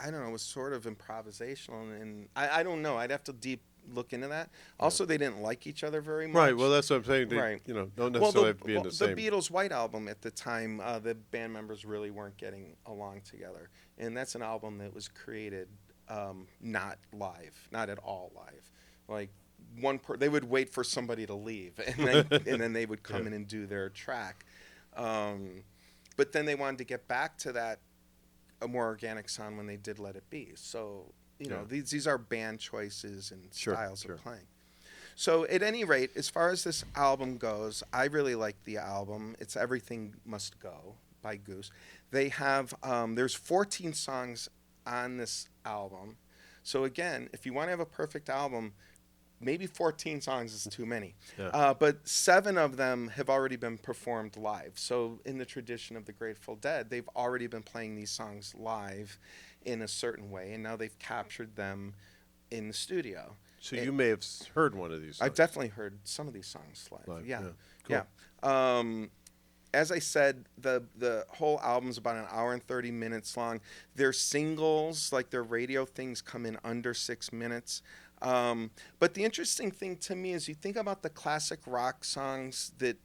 don't know, was sort of improvisational, and I don't know. I'd have to deep look into that. Also, they didn't like each other very much. Right. Well, that's what I'm saying. They, Right. Don't necessarily have to be in the same. The Beatles' White Album at the time, the band members really weren't getting along together, and that's an album that was created not live, not at all live. Like they would wait for somebody to leave, and then they would come in and do their track. But then they wanted to get back to that a more organic sound when they did Let It Be. So these are band choices and styles of playing. So at any rate, as far as this album goes, I really like the album. It's Everything Must Go by Goose. They have there's 14 songs on this album. So again, if you want to have a perfect album, maybe 14 songs is too many. Yeah. But 7 of them have already been performed live. So in the tradition of the Grateful Dead, they've already been playing these songs live in a certain way, and now they've captured them in the studio. So you may have heard one of these songs. I've definitely heard some of these songs live. Yeah. Cool. Yeah. As I said, the whole album's about an hour and 30 minutes long. Their singles, like their radio things, come in under 6 minutes. But the interesting thing to me is you think about the classic rock songs that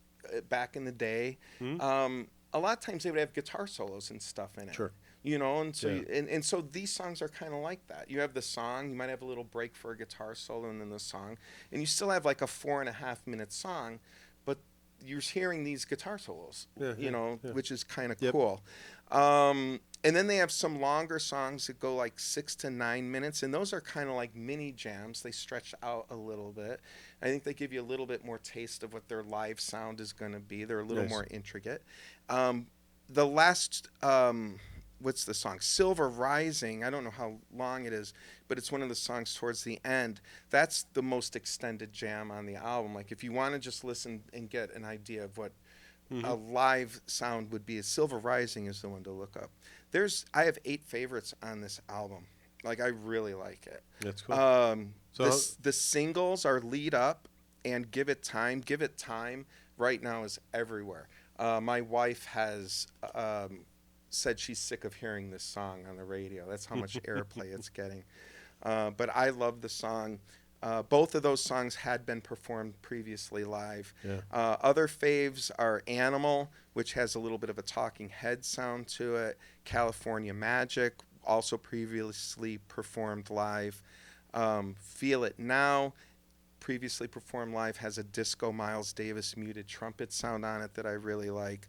back in the day, a lot of times they would have guitar solos and stuff in it. Sure. And so and so these songs are kind of like that. You have the song, you might have a little break for a guitar solo, and then the song, and you still have like a 4.5 minute song, but you're hearing these guitar solos, which is kind of cool. And then they have some longer songs that go like 6 to 9 minutes, and those are kind of like mini jams. They stretch out a little bit. I think they give you a little bit more taste of what their live sound is going to be. They're a little more intricate. The last, what's the song? Silver Rising. I don't know how long it is, but it's one of the songs towards the end. That's the most extended jam on the album. Like if you want to just listen and get an idea of what a live sound would be, Silver Rising is the one to look up. I have 8 favorites on this album. Like I really like it. That's cool. The singles are Lead Up and Give It Time. Give It Time right now is everywhere. My wife has said she's sick of hearing this song on the radio. That's how much airplay it's getting. But I love the song. Both of those songs had been performed previously live. Yeah. Other faves are Animal, which has a little bit of a talking head sound to it. California Magic, also previously performed live. Feel It Now, previously performed live, has a disco Miles Davis muted trumpet sound on it that I really like.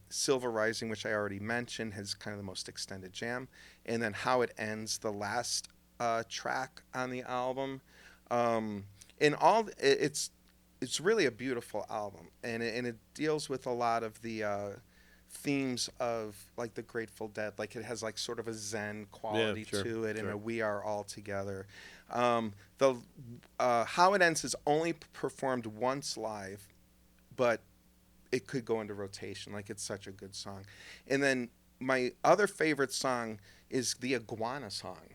Silver Rising, which I already mentioned, has kind of the most extended jam. And then How It Ends, the last track on the album. It's really a beautiful album, and it deals with a lot of the themes of like the Grateful Dead. Like it has like sort of a Zen quality sure, to it, and sure. a We Are All Together. The How It Ends is only performed once live, but it could go into rotation. Like it's such a good song. And then my other favorite song is the Iguana song.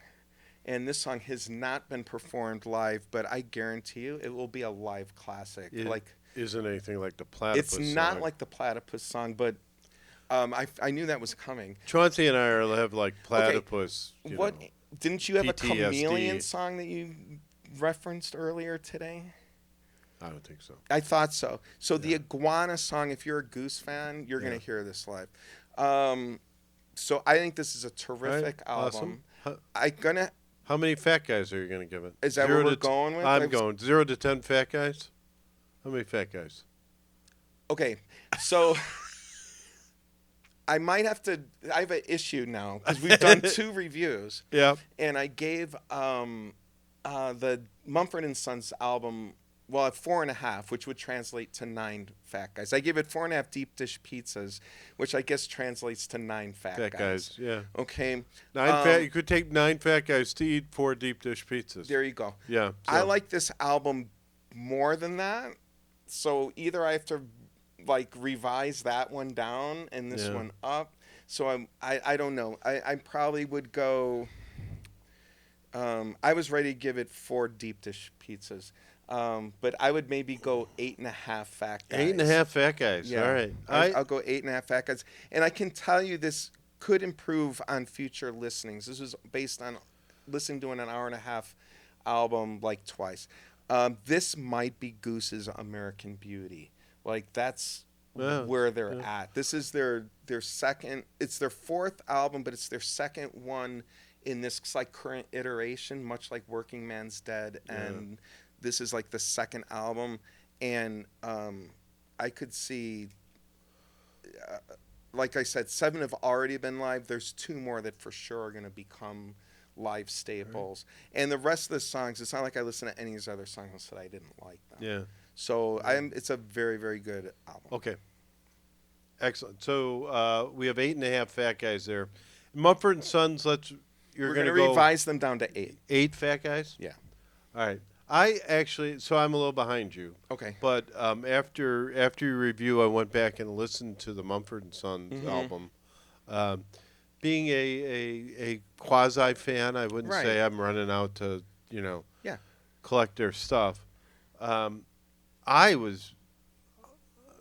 And this song has not been performed live, but I guarantee you it will be a live classic. It isn't anything like the Platypus It's not song. like the Platypus song, but I knew that was coming. Chauncey and I have like Platypus. Okay. You What know, didn't you have a PTSD. Chameleon song that you referenced earlier today? I don't think so. I thought so. So the Iguana song, if you're a Goose fan, you're going to hear this live. So I think this is a terrific album. Awesome. How many fat guys are you going to give it? Is that what we're going with? I'm going 0 to 10 fat guys. How many fat guys? Okay, so I might have to. I have an issue now because we've done 2 reviews. Yeah. And I gave the Mumford and Sons album, well, at 4.5, which would translate to 9 fat guys. I gave it 4.5 deep dish pizzas, which I guess translates to 9 fat guys. Yeah. Okay. 9 fat. You could take 9 fat guys to eat 4 deep dish pizzas. There you go. Yeah. I like this album more than that. So either I have to like revise that one down and this one up. So I don't know. I probably would go. I was ready to give it 4 deep dish pizzas. But I would maybe go 8.5 fat guys. 8.5 fat guys. Yeah. All right. I'll go 8.5 fat guys. And I can tell you this could improve on future listenings. This was based on listening to an hour-and-a-half album like twice. This might be Goose's American Beauty. Like that's where they're at. This is their second. It's their 4th album, but it's their second one in this like current iteration, much like Working Man's Dead, and this is like the second album. And I could see, like I said, 7 have already been live. There's 2 more that for sure are going to become live staples. Right. And the rest of the songs, it's not like I listen to any of his other songs and said I didn't like them. Yeah. So it's a very, very good album. Okay. Excellent. So we have 8.5 fat guys there. Mumford and Sons, we're going to revise them down to 8. 8 fat guys? Yeah. All right. So I'm a little behind you. Okay. But after your review, I went back and listened to the Mumford and Sons album. Being a quasi fan, I wouldn't say I'm running out to collect their stuff. I'm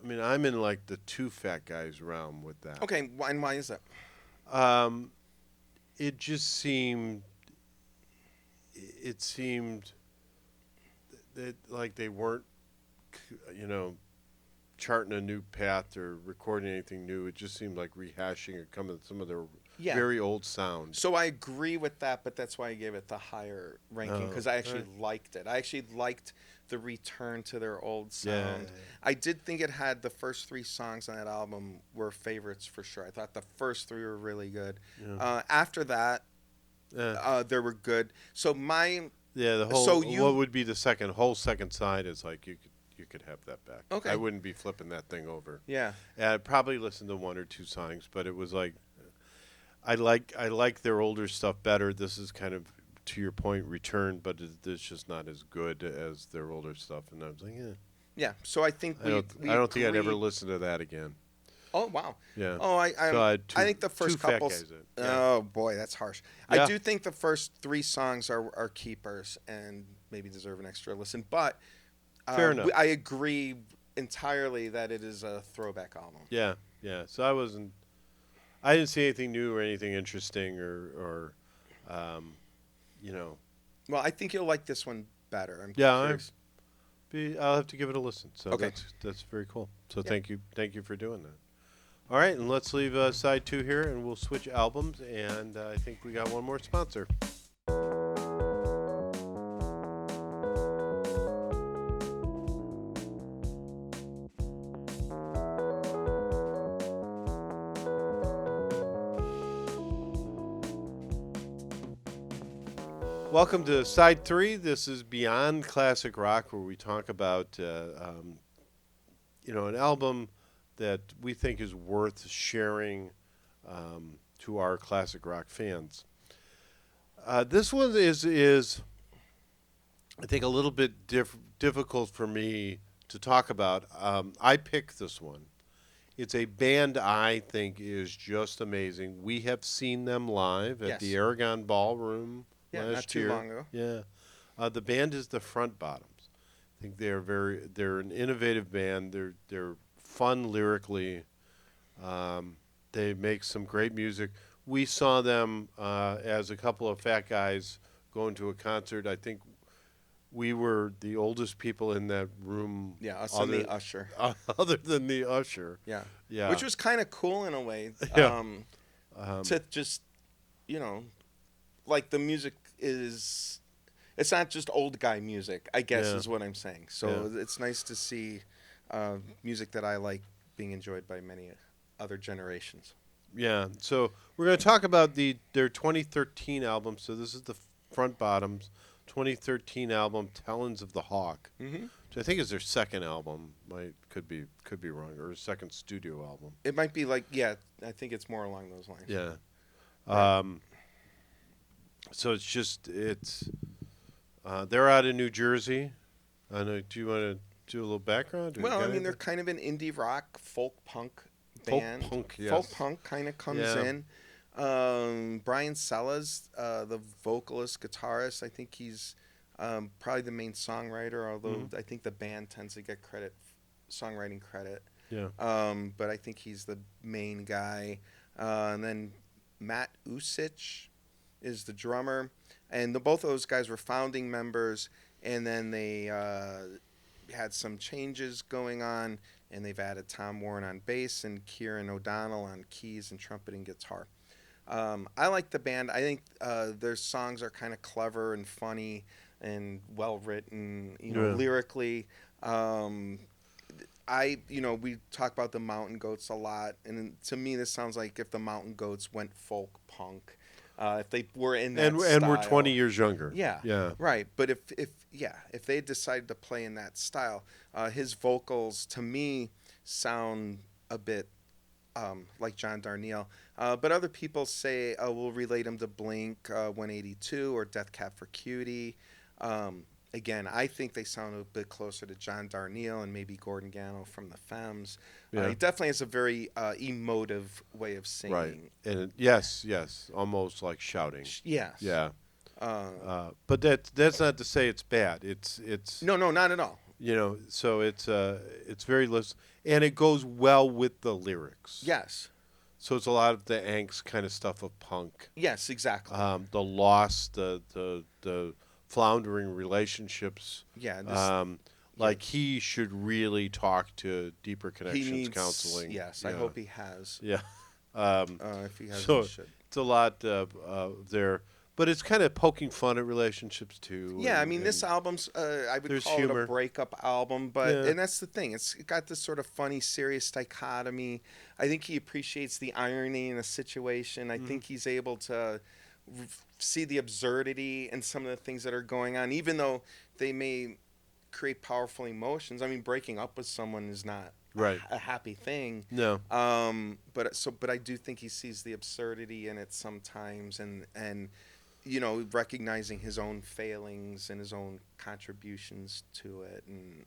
in like the 2 fat guys realm with that. Okay, and why is that? It just seemed. It seemed that like they weren't, charting a new path or recording anything new. It just seemed like rehashing some of their very old sound. So I agree with that, but that's why I gave it the higher ranking, because I actually liked it. I actually liked the return to their old sound. Yeah. I did think it had the first 3 songs on that album were favorites for sure. I thought the first 3 were really good. Yeah. After that, they were good. So the whole what would be the whole second side is like you could have that back. Okay. I wouldn't be flipping that thing over. Yeah. I'd probably listen to 1 or 2 songs, but it was like I like their older stuff better. This is kind of, to your point, return, but it's just not as good as their older stuff. And I was like, yeah. So I think I don't think I'd ever listen to that again. Oh wow. Yeah. Oh, I think the first couple. Oh boy, that's harsh. Yeah. I do think the first 3 songs are keepers and maybe deserve an extra listen. But fair enough. I agree entirely that it is a throwback album. Yeah, yeah. So I didn't see anything new or anything interesting or Well, I think you'll like this one better. I'm curious. I'll have to give it a listen. So that's very cool. So thank you for doing that. All right, and let's leave side 2 here, and we'll switch albums. And I think we got one more sponsor. Welcome to Side 3. This is Beyond Classic Rock, where we talk about, an album that we think is worth sharing to our classic rock fans. This one is I think a little bit difficult for me to talk about. I picked this one. It's a band I think is just amazing. We have seen them live at the Aragon Ballroom last year. Not too long ago. Yeah. The band is the Front Bottoms. I think they're an innovative band. They're fun lyrically. They make some great music. We saw them as a couple of fat guys going to a concert. I think we were the oldest people in that room. Yeah, us and the usher. Other than the usher. Yeah. Yeah. Which was kind of cool in a way. Yeah. To just, like the music is, it's not just old guy music, I guess is what I'm saying. So it's nice to see music that I like being enjoyed by many other generations. Yeah, so we're going to talk about their 2013 album. So this is the Front Bottoms 2013 album, Talons of the Hawk, which I think is their second album. Could be wrong, or second studio album. It might be I think it's more along those lines. Yeah. So they're out of New Jersey. I know. Do you want to do a little background? Well, I mean, they're kind of an indie rock, folk punk band. Folk punk kind of comes in. Brian Sellas, the vocalist, guitarist, I think he's probably the main songwriter, although I think the band tends to get songwriting credit. Yeah. But I think he's the main guy. And then Matt Usich is the drummer. And both of those guys were founding members, and then they had some changes going on, and they've added Tom Warren on bass and Kieran O'Donnell on keys and trumpet and guitar. I like the band. I think their songs are kind of clever and funny and well written, lyrically. We talk about the Mountain Goats a lot, and to me, this sounds like if the Mountain Goats went folk punk. If they were in that style. And we're 20 years younger. Yeah. Right. But if they decided to play in that style, his vocals to me sound a bit like John Darnielle. But other people say we'll relate him to Blink 182 or Death Cab for Cutie. Again, I think they sound a bit closer to John Darnielle and maybe Gordon Gano from the Femmes. He definitely has a very emotive way of singing. Right. And yes, almost like shouting. Yes. Yeah. But that's not to say it's bad. It's No, not at all. So it's very and it goes well with the lyrics. Yes. So it's a lot of the angst kind of stuff of punk. Yes, exactly. The loss, the floundering relationships. Yeah. Like he should really talk to Deeper Connections Counseling. Yes, I hope he has. Yeah. If he hasn't, so he should. It's a lot there. But it's kind of poking fun at relationships too. Yeah, I mean, this album's I would call it a breakup album, and that's the thing. It's got this sort of funny, serious dichotomy. I think he appreciates the irony in a situation. I think he's able to see the absurdity in some of the things that are going on, even though they may create powerful emotions. I mean, breaking up with someone is not a happy thing. No. But I do think he sees the absurdity in it sometimes, and recognizing his own failings and his own contributions to it. And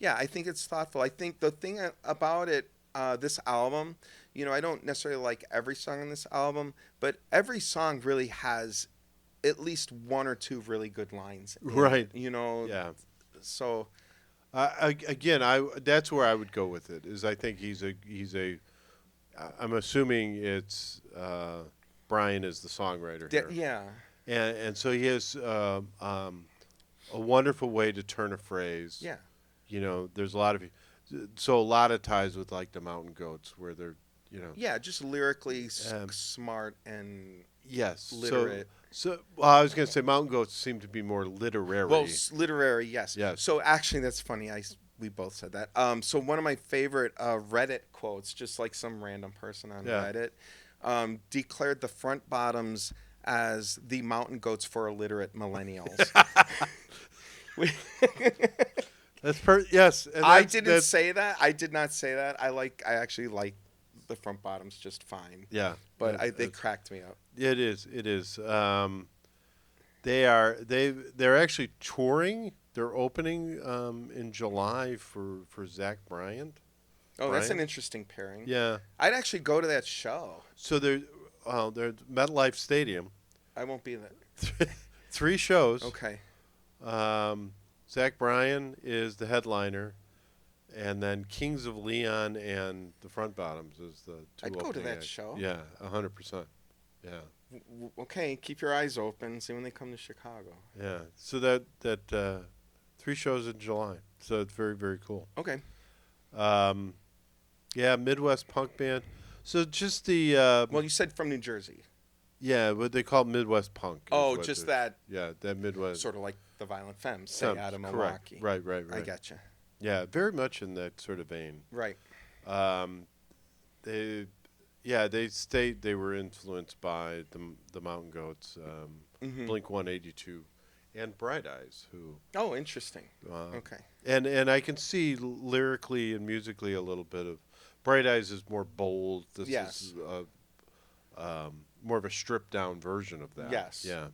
I think it's thoughtful. I think the thing about it, this album, I don't necessarily like every song on this album, but every song really has at least one or two really good lines. Right. Yeah. So, again, that's where I would go with it. Is I think I'm assuming it's Brian is the songwriter here. Yeah. And so he has a wonderful way to turn a phrase. Yeah. There's a lot of ties with like the Mountain Goats where they're, Yeah, just lyrically smart and literate. So I was going to say Mountain Goats seem to be more literary. Well, literary, yes. Yes. So actually, that's funny. We both said that. So one of my favorite Reddit quotes, just like some random person on Reddit, declared the Front Bottoms as the Mountain Goats for illiterate millennials. Yes. And I didn't say that. I did not say that. I actually like the front bottoms just fine. Yeah. But they cracked me up. It is. It is. They're actually touring. They're opening in July for Zach Bryant. Oh, that's an interesting pairing. Yeah. I'd actually go to that show. So they're at MetLife Stadium. I won't be there. 3 shows. Okay. Zach Bryan is the headliner, and then Kings of Leon and the Front Bottoms is the 2 I'd go to opening that acts. show. Yeah, 100%. Yeah. Okay, keep your eyes open. See when they come to Chicago. Yeah. So that 3 shows in July. So it's very, very cool. Okay. Yeah, Midwest punk band. So just the Well, you said from New Jersey. yeah, what they call Midwest punk. is Oh, what just it- that Yeah, that Midwest. sort of like the Violent Femmes, say, out of Correct. Milwaukee. Right. I gotcha. Yeah, very much in that sort of vein. Right. They were influenced by the Mountain Goats, Mhm. Blink 182, and Bright Eyes, who Oh, interesting. Okay. and I can see lyrically and musically a little bit of Bright Eyes is more bold. This Yes. is more of a stripped down version of that. Yes. Yeah.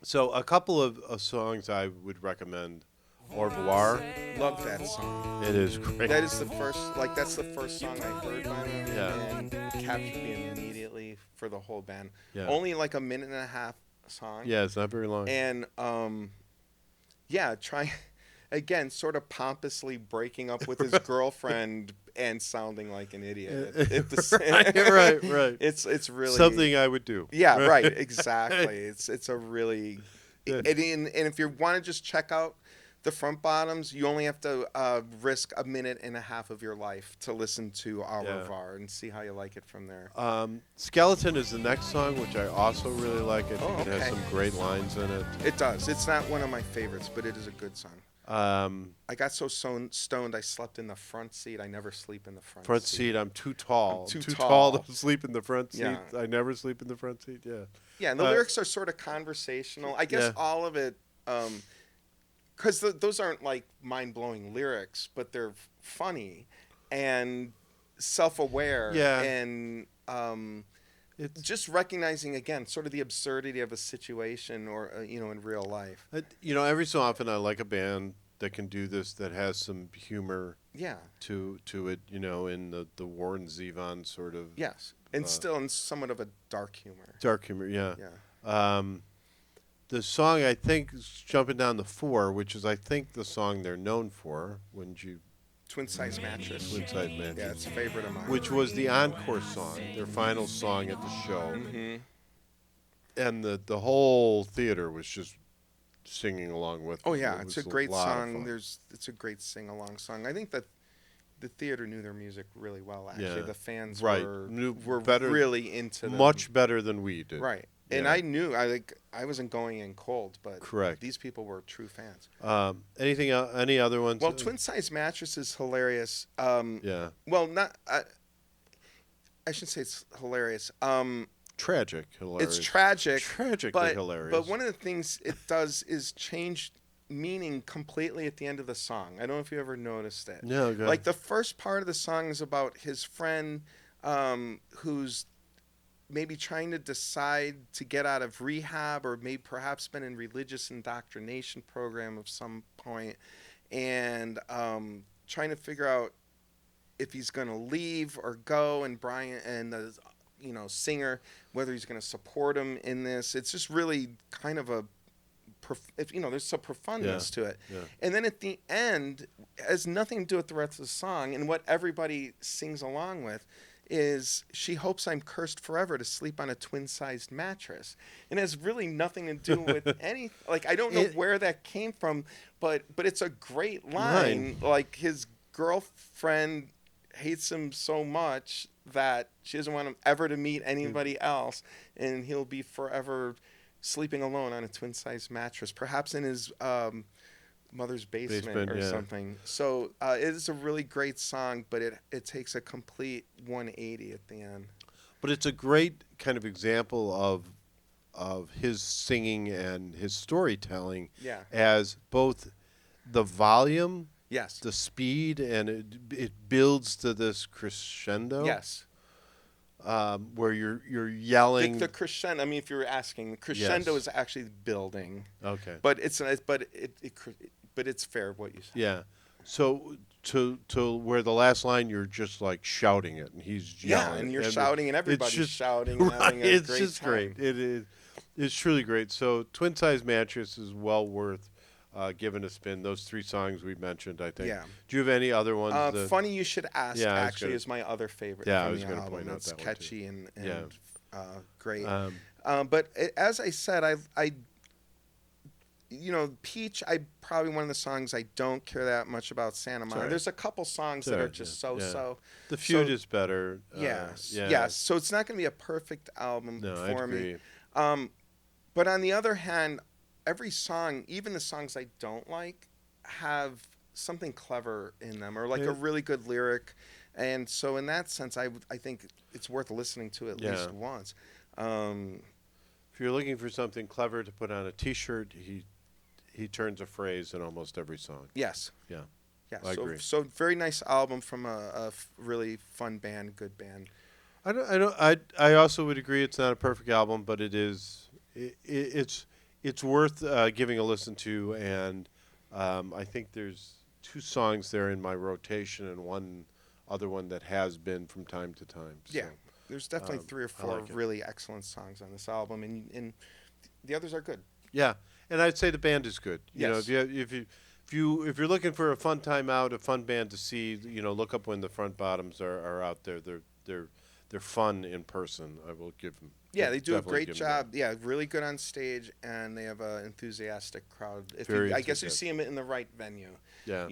So a couple of songs I would recommend. Au revoir. Love that song. It is great. That's the first song I heard by them, Yeah. and captured me immediately for the whole band. Yeah. Only like a minute and a half song. Yeah, it's not very long. And try again, sort of pompously breaking up with his girlfriend and sounding like an idiot. Right. It's really something I would do. Yeah, right. Exactly. It's a really Yeah. and if you want to just check out the Front Bottoms, you only have to risk a minute and a half of your life to listen to Au revoir and see how you like it from there. Skeleton is the next song, which I also really like. I think Oh, it has okay. some great lines in it. It does. It's not one of my favorites, but it is a good song. I got so stoned I slept in the front seat. I never sleep in the front seat, I'm too tall. I'm too tall tall. to sleep in the front seat. Yeah. I never sleep in the front seat. Yeah. Yeah, and the lyrics are sort of conversational. I guess all of it, because those aren't like mind-blowing lyrics, but they're funny and self-aware. Yeah. And it's just recognizing, again, sort of the absurdity of a situation or, in real life. Every so often I like a band that can do this, that has some humor Yeah. to it, in the Warren Zevon sort of Yes. And still in somewhat of a dark humor. dark humor. Yeah. Yeah. The song I think is Jumping Down the 4, which is I think the song they're known for. Wouldn't you? Twin Size Mattress. Twin Size Mattress. Yeah, it's a favorite of mine. Which was the encore song, their final song at the show. Mm-hmm. And the whole theater was just singing along with. Oh it. yeah, It it's a was great lot of song. fun. It's a great sing-along song. I think that the theater knew their music really well. Actually, Yeah. the fans Right. were Better- really into them. much better than we did. Right. And Yeah. I knew I wasn't going in cold, but Correct. these people were true fans. Anything? Any other ones? Well, Twin Size Mattress is hilarious. Yeah. Well, not. I shouldn't say it's hilarious. Tragic. Hilarious. It's tragic. Tragically hilarious. But one of the things it does is change meaning completely at the end of the song. I don't know if you ever noticed it. No, go ahead. Like the first part of the song is about his friend who's maybe trying to decide to get out of rehab, or maybe perhaps been in religious indoctrination program of some point, and trying to figure out if he's going to leave or go, and Brian and the singer, whether he's going to support him in this. It's just really kind of a there's some profundness to it. Yeah. And then at the end, it has nothing to do with the rest of the song, and what everybody sings along with is she hopes I'm cursed forever to sleep on a twin-sized mattress. And it has really nothing to do with any, like, I don't know where that came from, but it's a great line. Like, his girlfriend hates him so much that she doesn't want him ever to meet anybody else, and he'll be forever sleeping alone on a twin-sized mattress, perhaps in his mother's basement or something. So it is a really great song, but it takes a complete 180 at the end. But it's a great kind of example of his singing and his storytelling Yeah. as both the volume, Yes. the speed, and it builds to this crescendo. Yes. Where you're yelling. The crescendo. I mean, if you were asking, the crescendo Yes. is actually building. Okay. But it's fair what you said. Yeah. So to where the last line you're just like shouting it, and he's yelling. Yeah, and you're shouting, and everybody's just, shouting, and having a it's great just time. great. It is. It's truly great. So Twin Size Mattress is well worth giving a spin. Those 3 songs we mentioned, I think. Yeah. Do you have any other ones? Funny you should ask. Yeah, actually, is my other favorite. Yeah, from I was the gonna album. point out It's that one, too. catchy and Yeah. great. But as I said, I Peach. I probably one of the songs I don't care that much about. Santa Monica. Sorry. There's a couple songs that are just so. The Feud So- is better. Yes. Yeah. Yes. So it's not going to be a perfect album No, for I'd agree. me. But on the other hand, every song, even the songs I don't like, have something clever in them, or like a really good lyric. And so in that sense, I think it's worth listening to at least once. If you're looking for something clever to put on a T-shirt, he turns a phrase in almost every song. Yes. Yeah. Yeah. I agree. So very nice album from a really fun band, good band. I also would agree it's not a perfect album, but it is. It's worth giving a listen to, and I think there's 2 songs there in my rotation, and one other one that has been from time to time. So, Yeah. There's definitely 3 or 4 like it. really excellent songs on this album, and the others are good. Yeah, and I'd say the band is good. You know, Yes. if you're looking for a fun time out, a fun band to see, look up when the Front Bottoms are out there. They're fun in person. I will give them. Yeah, they do a definitely great give them job. Yeah, really good on stage, and they have an enthusiastic crowd. Very I guess you enthusiastic. see them in the right venue. Yeah.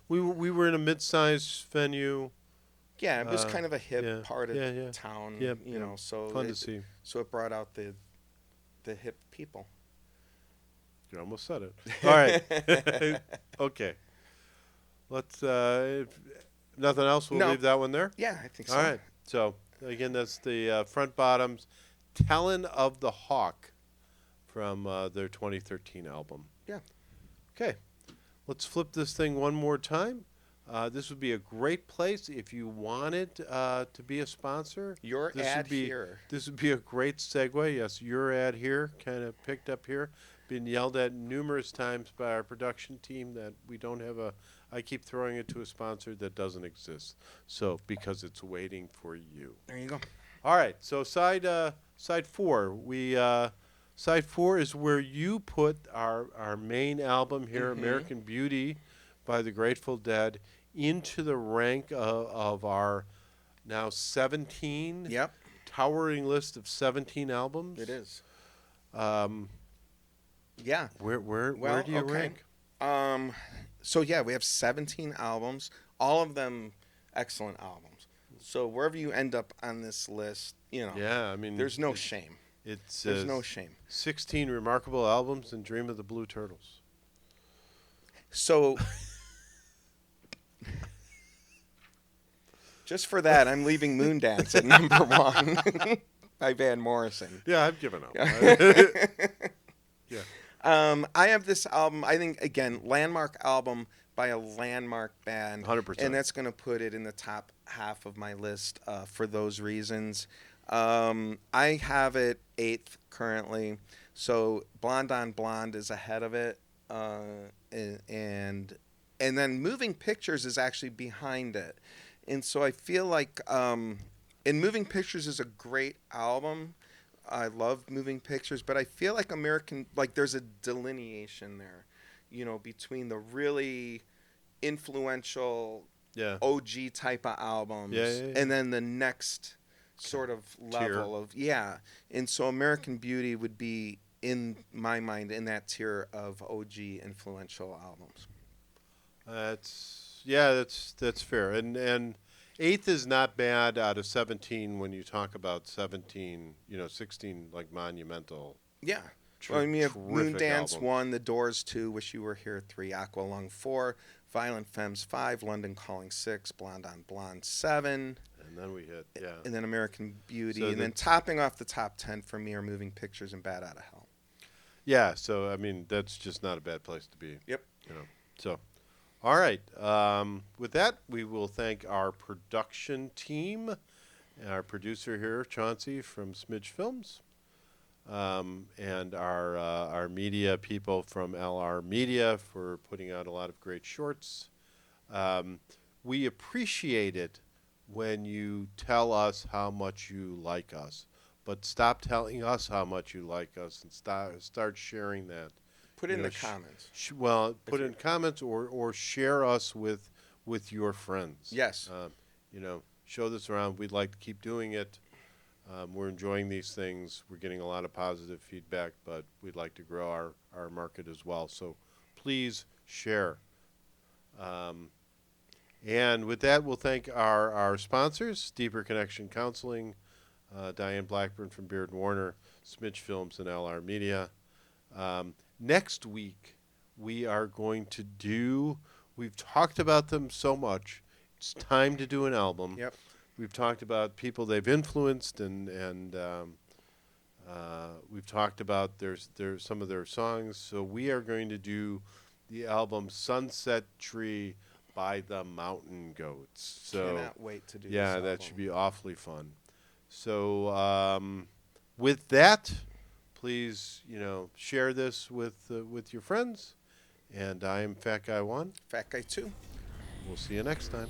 We We were in a mid-sized venue. yeah, it was kind of a hip part of yeah. town. Yep, You know, yep. so Fun to see. So it brought out the hip people. You almost said it. All right. Okay. Let's. If nothing else, we'll No. leave that one there. Yeah, I think so. All right. So again, that's the Front Bottoms, "Tellin' of the Hawk," from their 2013 album. Yeah. Okay. Let's flip this thing one more time. This would be a great place if you wanted to be a sponsor. Your This ad would be, here. This would be a great segue. Yes, your ad here, kind of picked up here. Been yelled at numerous times by our production team that we don't have I keep throwing it to a sponsor that doesn't exist. So, because it's waiting for you. There you go. All right, so side 4. Side 4 is where you put our main album here, American Beauty by the Grateful Dead, into the rank of our now 17 Yep. towering list of 17 albums. It is. Yeah. Where do you rank? So yeah, we have 17 albums, all of them excellent albums. So wherever you end up on this list, Yeah, I mean, there's no shame. There's no shame. 16 remarkable albums and Dream of the Blue Turtles. So just for that, I'm leaving Moondance at number 1 by Van Morrison. Yeah, I've given up. Yeah. I have this album, I think, again, landmark album by a landmark band. 100%. And that's going to put it in the top half of my list for those reasons. I have it 8th currently. So Blonde on Blonde is ahead of it. And then Moving Pictures is actually behind it. And so I feel like and Moving Pictures is a great album. I love Moving Pictures, but I feel like there's a delineation there, between the really influential OG type of albums and then the next sort of level of, And so American Beauty would be, in my mind, in that tier of OG influential albums. That's fair. And 8th is not bad out of 17 when you talk about 16 like monumental. Yeah. Well, I mean, you have terrific Moondance albums. 1, The Doors 2, Wish You Were Here 3, Aqualung 4, Violent Femmes 5, London Calling 6, Blonde on Blonde 7. And then we hit, And then American Beauty. So and then topping off the top 10 for me are Moving Pictures and Bad Out of Hell. Yeah, so I mean that's just not a bad place to be. Yep. So, all right. With that, we will thank our production team, our producer here, Chauncey from Smidge Films, and our media people from LR Media for putting out a lot of great shorts. We appreciate it when you tell us how much you like us, but stop telling us how much you like us and start sharing that. Put in the comments. Put in comments or share us with your friends. Yes. Show this around. We'd like to keep doing it. We're enjoying these things. We're getting a lot of positive feedback, but we'd like to grow our market as well. So please share. And with that, we'll thank our sponsors, Deeper Connection Counseling, Diane Blackburn from Beard and Warner, Smidge Films, and LR Media. Next week, we are going to we've talked about them so much. It's time to do an album. Yep. We've talked about people they've influenced, and we've talked about there's some of their songs. So we are going to do the album Sunset Tree by the Mountain Goats. So Cannot wait to do this yeah, album. that should be awfully fun. So with that, please share this with your friends. And I am Fat Guy 1. Fat Guy 2. We'll see you next time.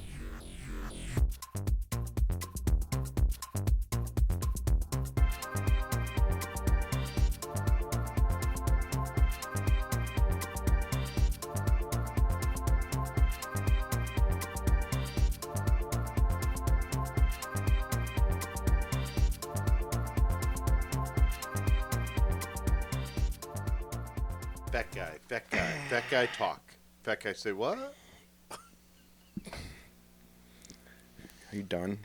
Fat guy talk. Fat guy say what? Are you done?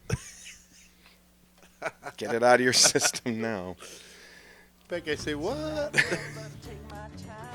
Get it out of your system now. Fat guy say what? Take my time.